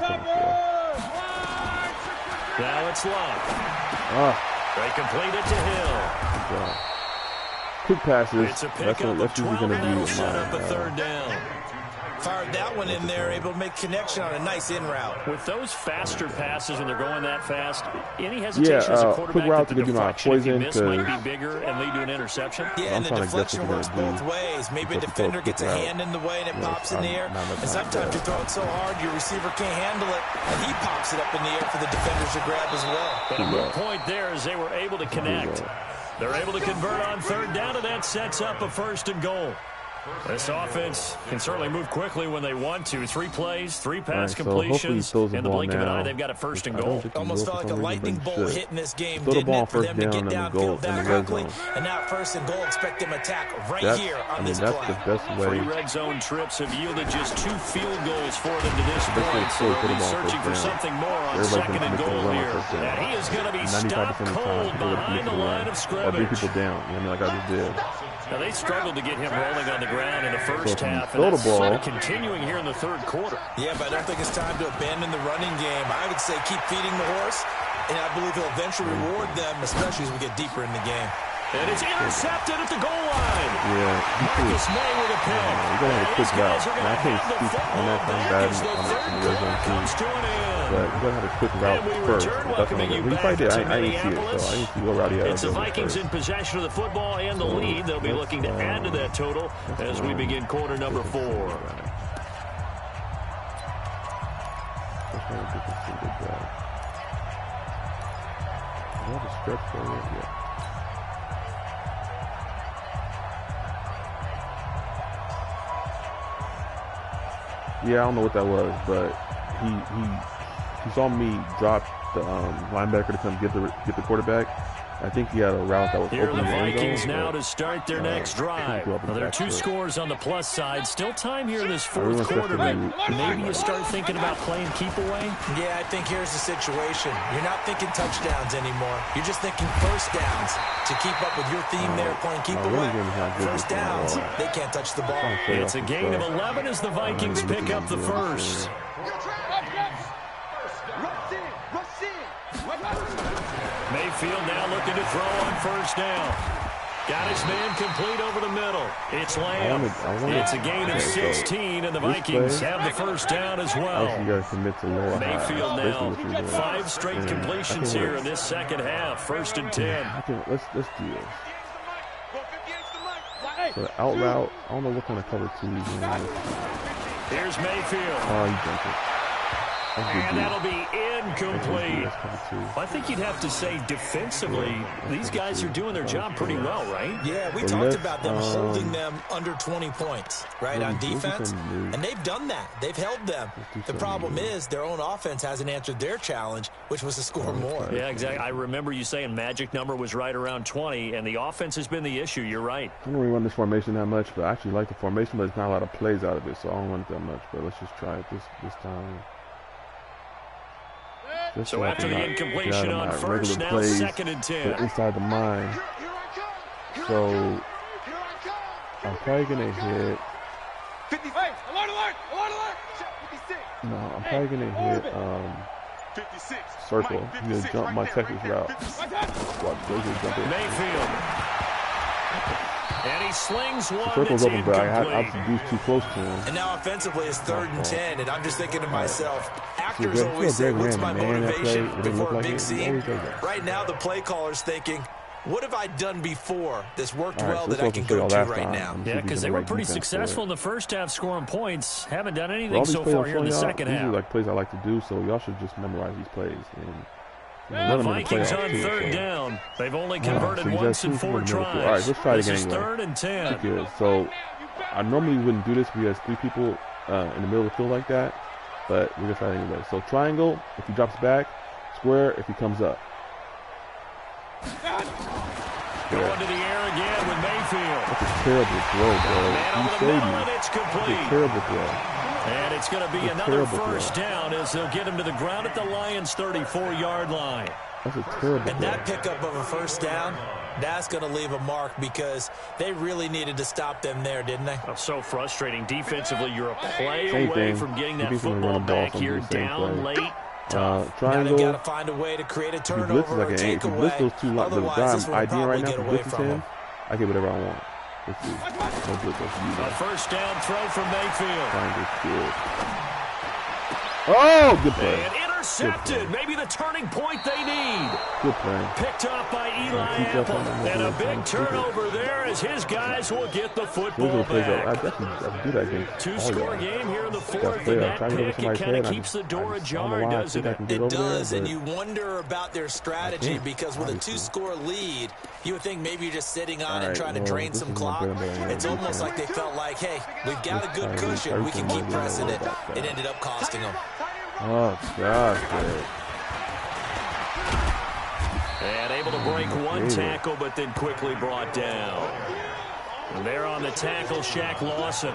Now it's Locke. They complete it to Hill. Quick passes. It's a pickup of 12, and they'll set up a 3rd down. Fired that one in there, able to make connection on a nice in route. With those faster passes when they're going that fast, any hesitation as a quick quarterback route that to the give you my deflection if you poison miss might be bigger and lead to an interception? Yeah, and the deflection works both ways. Maybe a defender gets a hand in the way and it pops in the air. And sometimes you throw it so hard your receiver can't handle it, and he pops it up in the air for the defenders to grab as well. But a good point there is they were able to connect. They're able to convert on 3rd down, and that sets up a 1st and goal. This offense can certainly move quickly when they want to. 3 plays, 3 pass completions. In the blink of an eye, they've got a 1st and goal. Almost felt like a lightning bolt hitting this game, didn't it, for them to get downfield that quickly. And now 1st and goal, expect them to attack right here on this play. That's the best way. 3 red zone trips have yielded just 2 field goals for them to this point. So they'll be searching for something more on 2nd and goal here. And he is going to be stopped cold behind the line of scrimmage. Bring people down, like I just did. Now, they struggled to get him rolling on the ground in the 1st half, and that's sort of continuing here in the 3rd quarter. Yeah, but I don't think it's time to abandon the running game. I would say keep feeding the horse, and I believe he'll eventually reward them, especially as we get deeper in the game. And it's intercepted at the goal line. Yeah. Marcus May with a pick. You're going to have a quick route. And I can't speak on that thing bad on the red zone team. But you're going to have a quick route first. That's what I'm going to do. He probably did. I didn't see it, so I didn't see what route he had. It's the Vikings in possession of the football and the lead. They'll be looking to add to that total as we begin quarter number 4. Stretch forward, yeah. Yeah, I don't know what that was, but he saw me drop the linebacker to come get the quarterback. I think he had a route that was Here open. the Vikings now to start their next drive. Now, there are 2 scores on the plus side. Still time here in this 4th quarter. Maybe you start thinking about playing keep away. Yeah, I think here's the situation. You're not thinking touchdowns anymore. You're just thinking 1st downs. To keep up with your theme there, playing keep away. 1st downs, they can't touch the ball. It's a gain of 11 as the Vikings pick up the 1st. Mayfield now looking to throw on 1st down. Got his man complete over the middle. It's Lamb. It's a gain of 16, and the Vikings have the first down as well. Mayfield now 5 straight completions here in this second half. 1st and 10. Let's do this. So the out route, I don't know what kind of cover 2 he's in. Here's Mayfield. Oh, he jumped it. And that'll be incomplete. I think you'd have to say defensively, these guys are doing their job pretty well, right? Yeah, we talked about them holding them under 20 points, right, on defense. And they've done that. They've held them. The problem is their own offense hasn't answered their challenge, which was to score more. Yeah, exactly. I remember you saying magic number was right around 20, and the offense has been the issue. You're right. I don't really run this formation that much, but I actually like the formation, but there's not a lot of plays out of it, so I don't run it that much. But let's just try it this time. So after the incompletion on first, now 2nd and 10. Inside the mind. So I'm probably going to hit. No, I'm probably going to hit circle. I'm going to jump my Texas route. Mayfield. And he slings one. Circle's open, but I have to do too close to him. And now offensively it's 3rd and 10, and I'm just thinking to myself, actors always say, what's my motivation before a big scene? Right now the play caller's thinking, what have I done before that's worked well that I can go to right now? Yeah, because they were pretty successful in the first half scoring points. Haven't done anything so far here in the second half. These are like plays I like to do, so y'all should just memorize these plays. The Vikings on 3rd down. They've only converted once in 4 tries. All right, let's try it again. This is 3rd and 10. Good. So I normally wouldn't do this. We have 3 people in the middle of the field like that, but we're going to try it anyway. So triangle, if he drops back. Square, if he comes up. Going to the air again with Mayfield. That's a terrible throw, bro. Man over the middle, and it's complete. That's a terrible throw. And it's going to be another first down as they'll get him to the ground at the Lions' 34-yard line. That's a terrible And that pickup of a first down, that's going to leave a mark because they really needed to stop them there, didn't they? Oh, so frustrating. Defensively, you're a play away from getting that football back here down late. Triangle. Now they've got to find a way to create a turnover or take away. Otherwise, this will probably get away from them. I get whatever I want. Let's see. A first down throw from Mayfield. Oh, good play. And intercepted. Maybe the turning point they need. Good play. Picked up by Eli Apple. And a big turnover there as his guys will get the football back. I definitely do that game. 2-score game here in the 4th. And that pick, it kind of keeps the door ajar, doesn't it? It does, and you wonder about their strategy because with a 2-score lead, you would think maybe you're just sitting on it trying to drain some clock. It's almost like they felt like, hey, we've got a good cushion. We can keep pressing it. It ended up costing them. Oh, gosh, man. And able to break one tackle, but then quickly brought down. And there on the tackle, Shaq Lawson.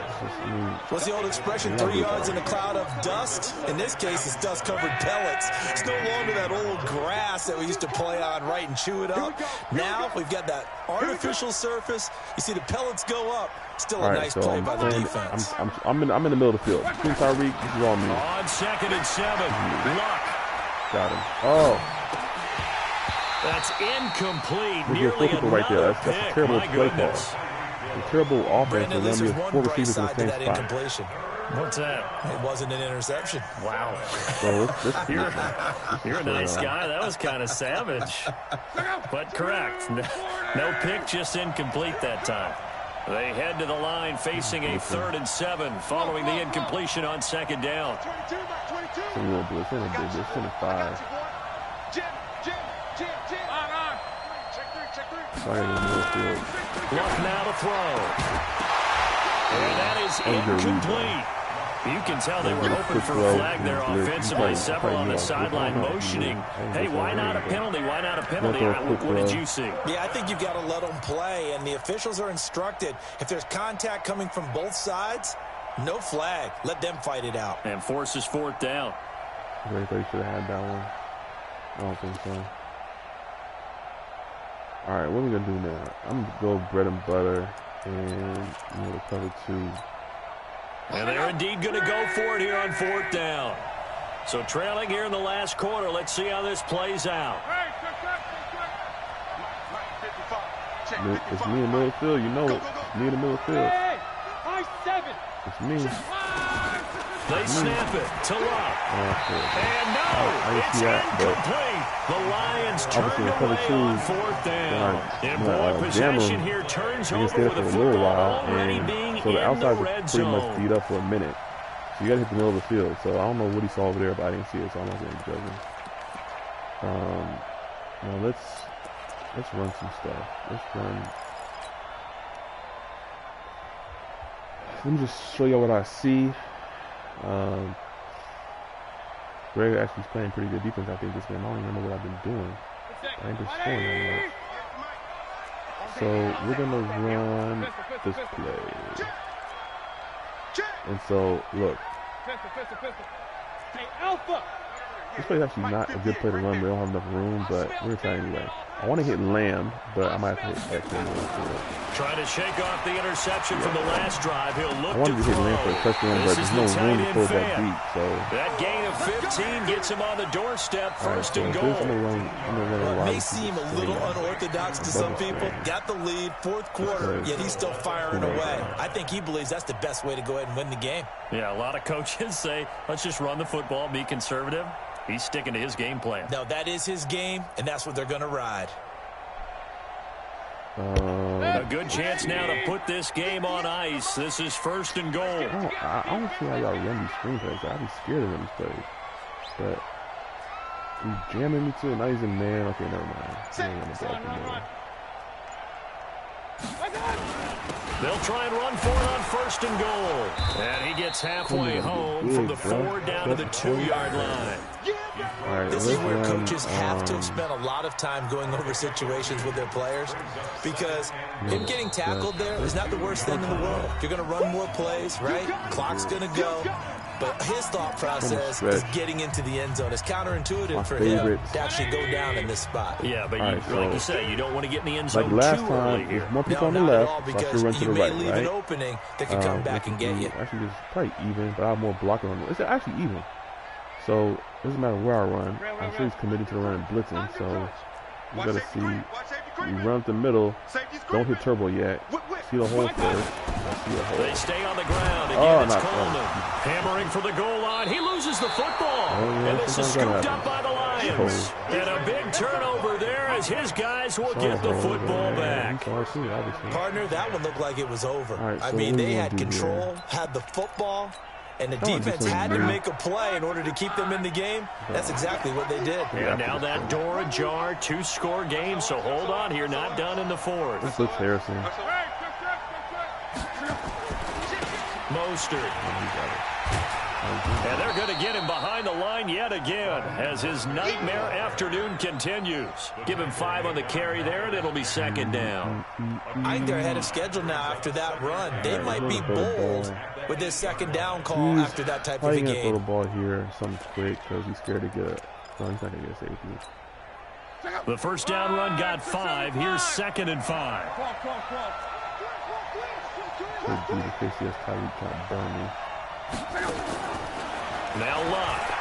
What's the old expression, 3 yards in a cloud of dust? In this case, it's dust-covered pellets. It's no longer that old grass that we used to play on, right, and chew it up. Now we've got that artificial surface. You see the pellets go up. Still a nice play by the defense. I'm in the middle of the field. Between Tyreek, this is all me. On 2nd and 7, Luck. Got him. Oh. That's incomplete. Nearly another right there. That's a terrible play call. A terrible offense. Brandon, there's one bright side to that spot. incompletion. What's that? It wasn't an interception. Wow. So you're a nice guy. That was kind of savage. But correct. No pick, just incomplete that time. They head to the line facing a 3rd and 7 following the incompletion on 2nd down. It's in a 5. Luck now to throw. And that is incomplete. You can tell they were hoping for a flag there offensively. Several on the sideline motioning. Hey, why not a penalty? Why not a penalty? What did you see? Yeah, I think you've got to let them play, and the officials are instructed. If there's contact coming from both sides, no flag. Let them fight it out. And forces 4th down. I really thought you should have had that one. I don't think so. All right, what are we going to do now? I'm going to go bread and butter and the cover 2. And they're indeed going to go for it here on 4th down. So trailing here in the last quarter. Let's see how this plays out. It's me in the middle of the field. You know it. It's me in the middle of the field. Hey, high 7. It's me. They snap it to Love. And no, it's incomplete. The Lions turned away on 4th down. And boy, possession here turns over with a football already being so the in the outside red was pretty much zone. beat up for a minute. So you got to hit the middle of the field. So I don't know what he saw over there, but I didn't see it, so I'm not going to judge him. Now let's run some stuff. Let me just show you what I see. Greg actually is playing pretty good defense, I think, this game. I don't remember what I've been doing. I ain't been scoring that much. So we're going to run this play. And so, look. Hey, Alpha. This play is actually not a good play to run. We don't have enough room, but we're going to try anyway. I want to hit Lamb, but I might have to hit X anyway. Trying to shake off the interception from the last drive. He'll look I wanted to hit Lamb for a touchdown, but there's no room to throw that deep. So that gain of 15 gets him on the doorstep, first and goal. It may seem a little unorthodox to some people. Got the lead, 4th quarter, yet he's still firing away. I think he believes that's the best way to go ahead and win the game. Yeah, a lot of coaches say, let's just run the football, be conservative. He's sticking to his game plan. No, that is his game, and that's what they're going to ride. A good chance now to put this game on ice. This is 1st and goal. I don't see how y'all run these screen plays. I'd be scared of these plays. But he's jamming me too. Now he's in man. Okay, never mind. They'll try and run for it on 1st and goal. And he gets halfway home from the 4 down to the 2-yard line. Right, this is where coaches have to have spent a lot of time going over situations with their players, because him getting tackled there is not the worst thing in the world. You're going to run more plays, right? Clock's going to go. But his thought process is getting into the end zone. It's counterintuitive for him to actually go down in this spot. Yeah, but like you say, you don't want to get in the end zone last too time, early here. More people on the left, so I should run to the right, leave an opening that can come back and get you. Actually, it's probably even, but I have more blocking on it. It's actually even. So it doesn't matter where I run. I'm sure he's committed to the run and blitzing. So you got to see. You run up the middle. Don't hit turbo yet. See the hole first. They stay on the ground. Again, it's Coleman. Hammering for the goal line. He loses the football. And this is scooped up by the Lions. And a big turnover there as his guys will get the football back. Partner, that one looked like it was over. I mean, they had control, had the football, and the defense had to make a play in order to keep them in the game. That's exactly what they did. And now that door ajar, 2-score game, so hold on here, not done in the 4th. This looks Harrison. Mostert. And they're going to get him behind the line yet again as his nightmare afternoon continues. Give him 5 on the carry there, and it'll be 2nd down. I think they're ahead of schedule now after that run. They might be bold with this 2nd down call after that type of a game. He's throw the ball here, something quick, because he's scared to get it. No, he's not going to get a safety. The 1st down run got 5. Here's 2nd and 5. Now Locke.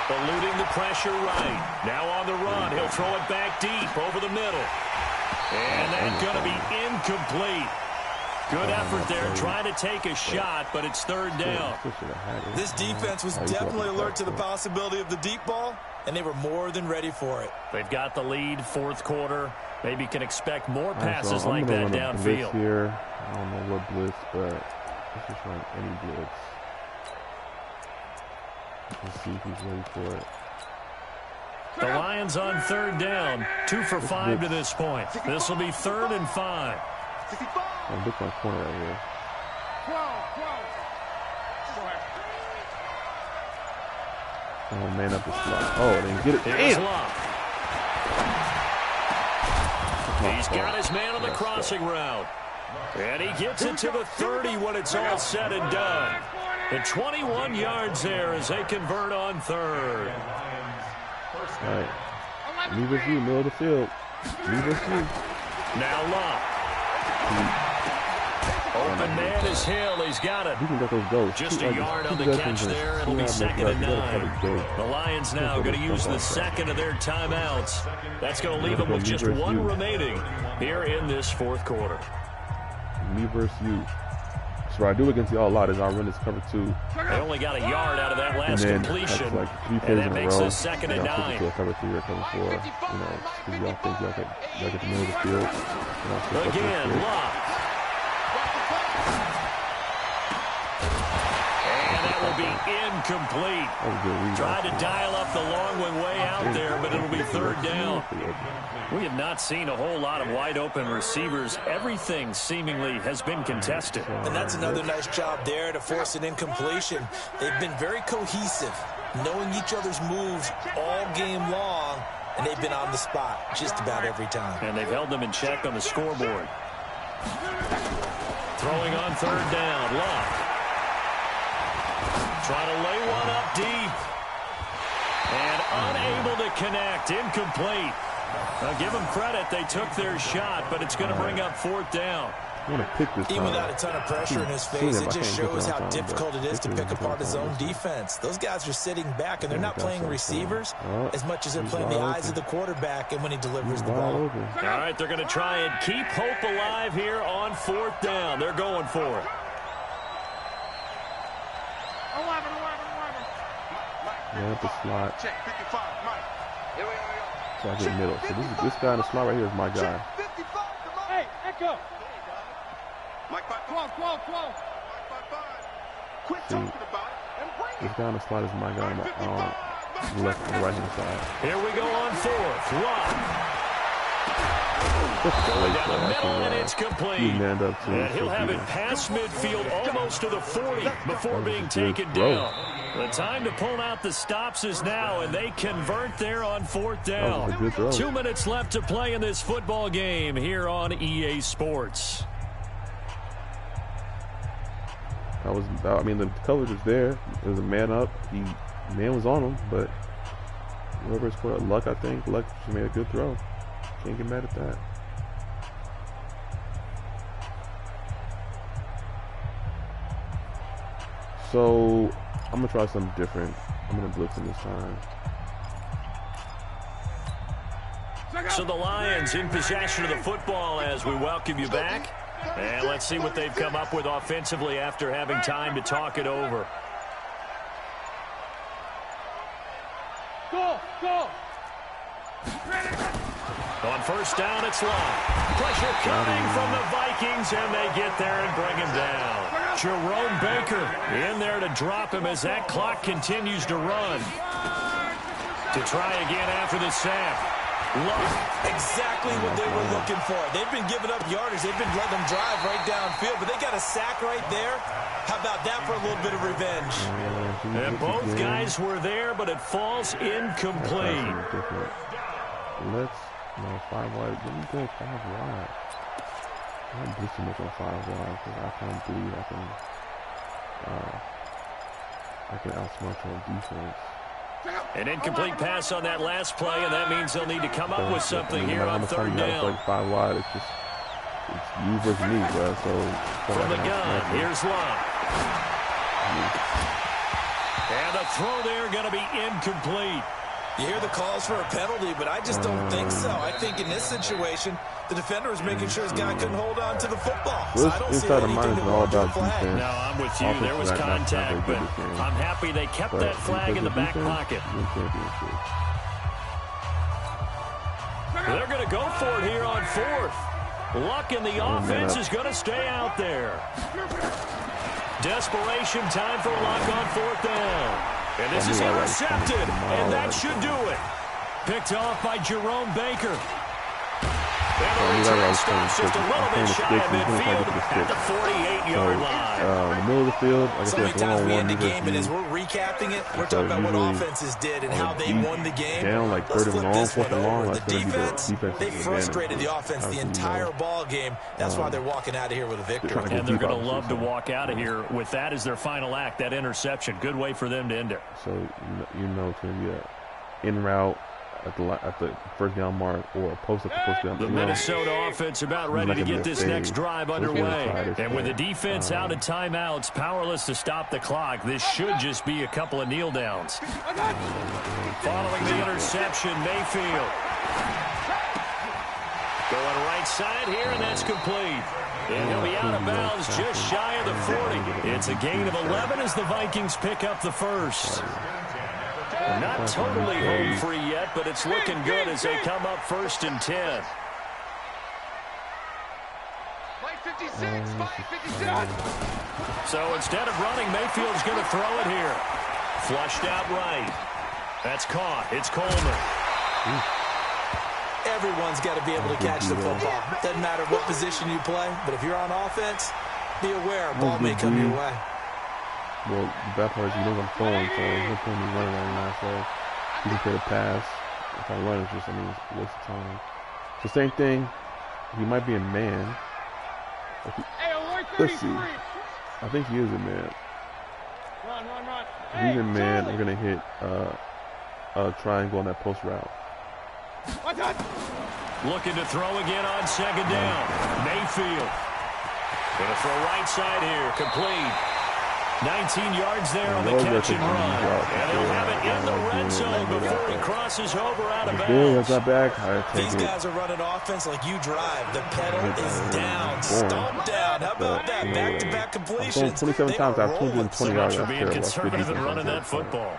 Eluding the pressure right. Now on the run. He'll throw it back deep over the middle. And that's going to be incomplete. Good effort there, trying to take a shot, but it's 3rd down. This defense was definitely alert to the possibility of the deep ball, and they were more than ready for it. They've got the lead, 4th quarter. Maybe can expect more passes like that downfield. Here. I don't know what blitz, but let's just run any blitz. Let's see if he's ready for it. The Lions on 3rd down, 2 for 5 to this point. This will be 3rd and 5. I'm looking at my corner right here. Oh, man up the slot. Oh, they didn't get it. Damn. He's got his man on the crossing route. And he gets it to the 30 when it's all said and done. The 21 yards there as they convert on 3rd. All right. Leave with you, middle of the field. Leave with you. Now Locke. open man is Hill. He's got it. You can let those go. Just a yard on the catch there. It'll be 2nd and 9. The Lions now going to use the second of their timeouts. That's going to leave them with just one remaining here in this fourth quarter. Me versus you. So what I do against y'all a lot is I run this cover 2. They only got a yard out of that last completion. Like 3 plays and that in makes a row. it 2nd and 9. To a cover 3 or cover 4. You know, because y'all think y'all get the middle of the field. Again, Locke. And that will be incomplete. Tried to dial up the long one way out there, but it'll be 3rd down. We have not seen a whole lot of wide open receivers. Everything seemingly has been contested. And that's another nice job there to force an incompletion. They've been very cohesive, knowing each other's moves all game long, and they've been on the spot just about every time. And they've held them in check on the scoreboard. Throwing on 3rd down, Locke. Trying to lay one up deep. And unable to connect. Incomplete. Now give them credit. They took their shot, but it's going to bring up 4th down. Even without a ton of pressure in his face, it just shows how difficult it is to pick apart his own defense. Those guys are sitting back, and they're not playing receivers as much as they're playing the eyes of the quarterback and when he delivers the ball. All right, they're going to try and keep hope alive here on 4th down. They're going for it. At the slot. So I get middle. So this guy in the slot right here is my guy. Hey, Echo. See, this guy in the slot is my guy on the left and right hand side. Here we go on 4th. Locke. Going down the middle, and it's complete. And he'll have it past midfield almost to the 40 before being taken down. The time to pull out the stops is now, and they convert there on 4th down. 2 minutes left to play in this football game here on EA Sports. I mean, the coverage was there. There was a man up. Man was on him, but whoever scored, Luck, I think. Luck made a good throw. Can't get mad at that. So I'm gonna try something different. I'm gonna blitz him this time. So the Lions in possession of the football as we welcome you back. And let's see what they've come up with offensively after having time to talk it over. Go! On 1st down, it's Locke. Pressure coming from the Vikings, and they get there and bring him down. Jerome Baker in there to drop him as that clock continues to run. To try again after the sack. Locke. Exactly what they were looking for. They've been giving up yardage. They've been letting them drive right downfield, but they got a sack right there. How about that for a little bit of revenge? And both guys were there, but it falls incomplete. Let's 5 wide. Let me go 5 wide. I don't do too much on 5 wide because I can't believe I can outsmart your defense. An incomplete pass on that last play, and that means they'll need to come up with something here on 3rd down. Like 5 wide, it's you versus me, bro. So from the gun, here's Locke. And the throw there going to be incomplete. You hear the calls for a penalty, but I just don't think so. I think in this situation, the defender was making sure his guy couldn't hold on to the football. So I don't see anything to warrant a flag. No, I'm with you. There was contact, but I'm happy they kept that flag in the back pocket. They're going to go for it here on 4th. Luck in the offense is going to stay out there. Desperation time for Luck on 4th down. And this is intercepted, and that should do it. Picked off by Jerome Baker. And the return stops just a little bit shy of midfield at the 48-yard line. The middle of the field, like so many times we end the game, and as we're recapping it, we're talking about what offenses did and how they won the game. Down like Let's 3rd flip and this long, 4th and long. The defense, they frustrated the offense the entire ball game. That's why they're walking out of here with a victory. And they're going to love to walk out of here with that as their final act, that interception. Good way for them to end it. So, you know, Tim, in route, at the first down mark or a post at the first down. The Minnesota offense about ready to get this next drive underway. And with the defense out of timeouts, powerless to stop the clock, this should just be a couple of kneel downs. Following the interception, Mayfield. Going right side here, and that's complete. And he'll be out of bounds just shy of the 40. It's a gain of 11 as the Vikings pick up the first. Not totally home free yet, but it's looking good as they come up 1st and 10. So instead of running, Mayfield's going to throw it here. Flushed out right. That's caught. It's Coleman. Everyone's got to be able to catch the football. Doesn't matter what position you play, but if you're on offense, be aware a ball may come your way. Well, the bad part is you know I'm throwing, so there's no point in me running right now. So you can play the pass. If I run, it's just, it's a waste of time. So same thing. He might be a man. Let's see. I think he is a man. If he's a man, we're gonna hit a triangle on that post route. Looking to throw again on 2nd down. Mayfield. Going to throw right side here. Complete. 19 yards there on the catch and run. And they'll have it in the red zone before he crosses over out of bounds. These guys are running offense like you drive. The pedal is down. Stomp down. How about that? Back-to-back completions. 27 times. I have 220 yards. They're being conservative and running that football.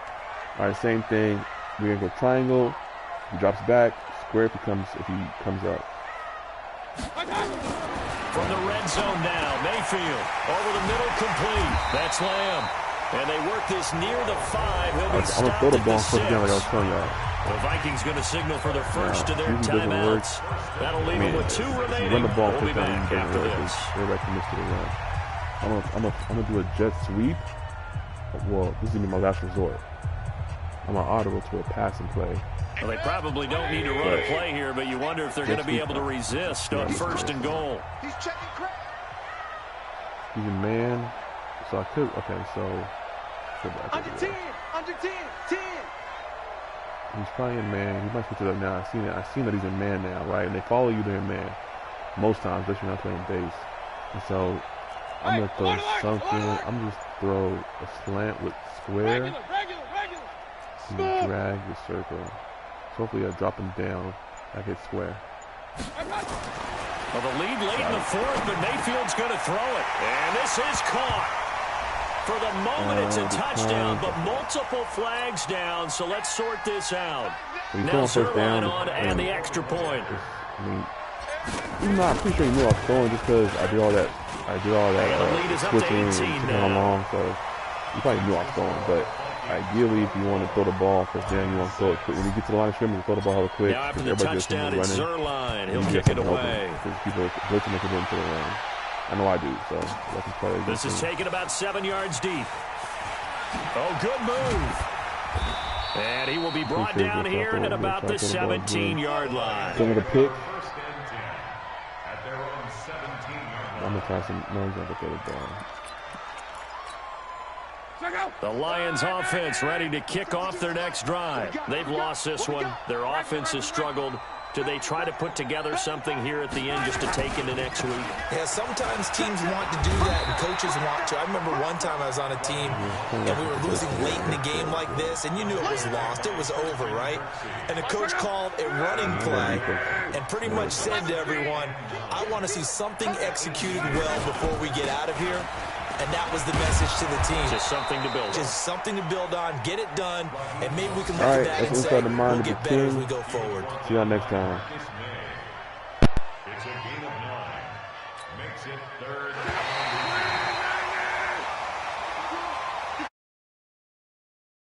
All right, same thing. We're going to go triangle. He drops back. Square if he comes up. From the red zone now, Mayfield over the middle, complete. That's Lamb, and they work this near the 5. He'll be stopped at the 6. Like I was telling y'all. The Vikings going to signal for the first of their timeouts. That'll leave them with 2 remaining. Run the ball we'll be back after this. Everybody commits to the run. I'm gonna do a jet sweep. Well, this is gonna be my last resort. I'm gonna audible to a passing play. Well, they probably don't need to run a play here, but you wonder if they're going to be able to resist on 1st and goal. He's checking credit. He's a man, so I could. Okay, so under 10, under 10, 10. He's probably a man. He might switch it up now. I've seen that he's a man now, right? And they follow you, they're a man. Most times, especially when I'm playing base. And so I'm gonna throw something. I'm gonna just throw a slant with square. Regular. And drag the circle. So hopefully I drop him down. I hit square. Well, the lead late in the 4th, but Mayfield's going to throw it. And this is caught. For the moment, it's a touchdown, but multiple flags down, so let's sort this out. Now Zerline on and the extra point. I'm pretty sure he knew I was throwing just because I did all that switching and how long, so he probably knew I was throwing, but ideally, if you want to throw the ball first down, you want to throw it quick. When you get to the line of scrimmage, throw the ball hella quick. Now after the touchdown, it's Zerline. He'll kick it away. Because people are blitzing if they didn't put it in. I know I do, so I can play. This is taken about 7 yards deep. Oh, good move. And he will be brought down here at about the 17-yard line. So with a pick. I'm going to try some. No, he's going to throw the ball. The Lions offense ready to kick off their next drive. They've lost this one. Their offense has struggled. Do they try to put together something here at the end just to take into next week? Yeah, sometimes teams want to do that and coaches want to. I remember one time I was on a team and we were losing late in the game like this, and you knew it was lost. It was over, right? And the coach called a running play and pretty much said to everyone, I want to see something executed well before we get out of here. And that was the message to the team. Just something to build on. Just something to build on. Get it done. And maybe we can look at that and say, we'll get better as we go forward. See y'all next time. It's a gain of 9. Makes it 3rd down.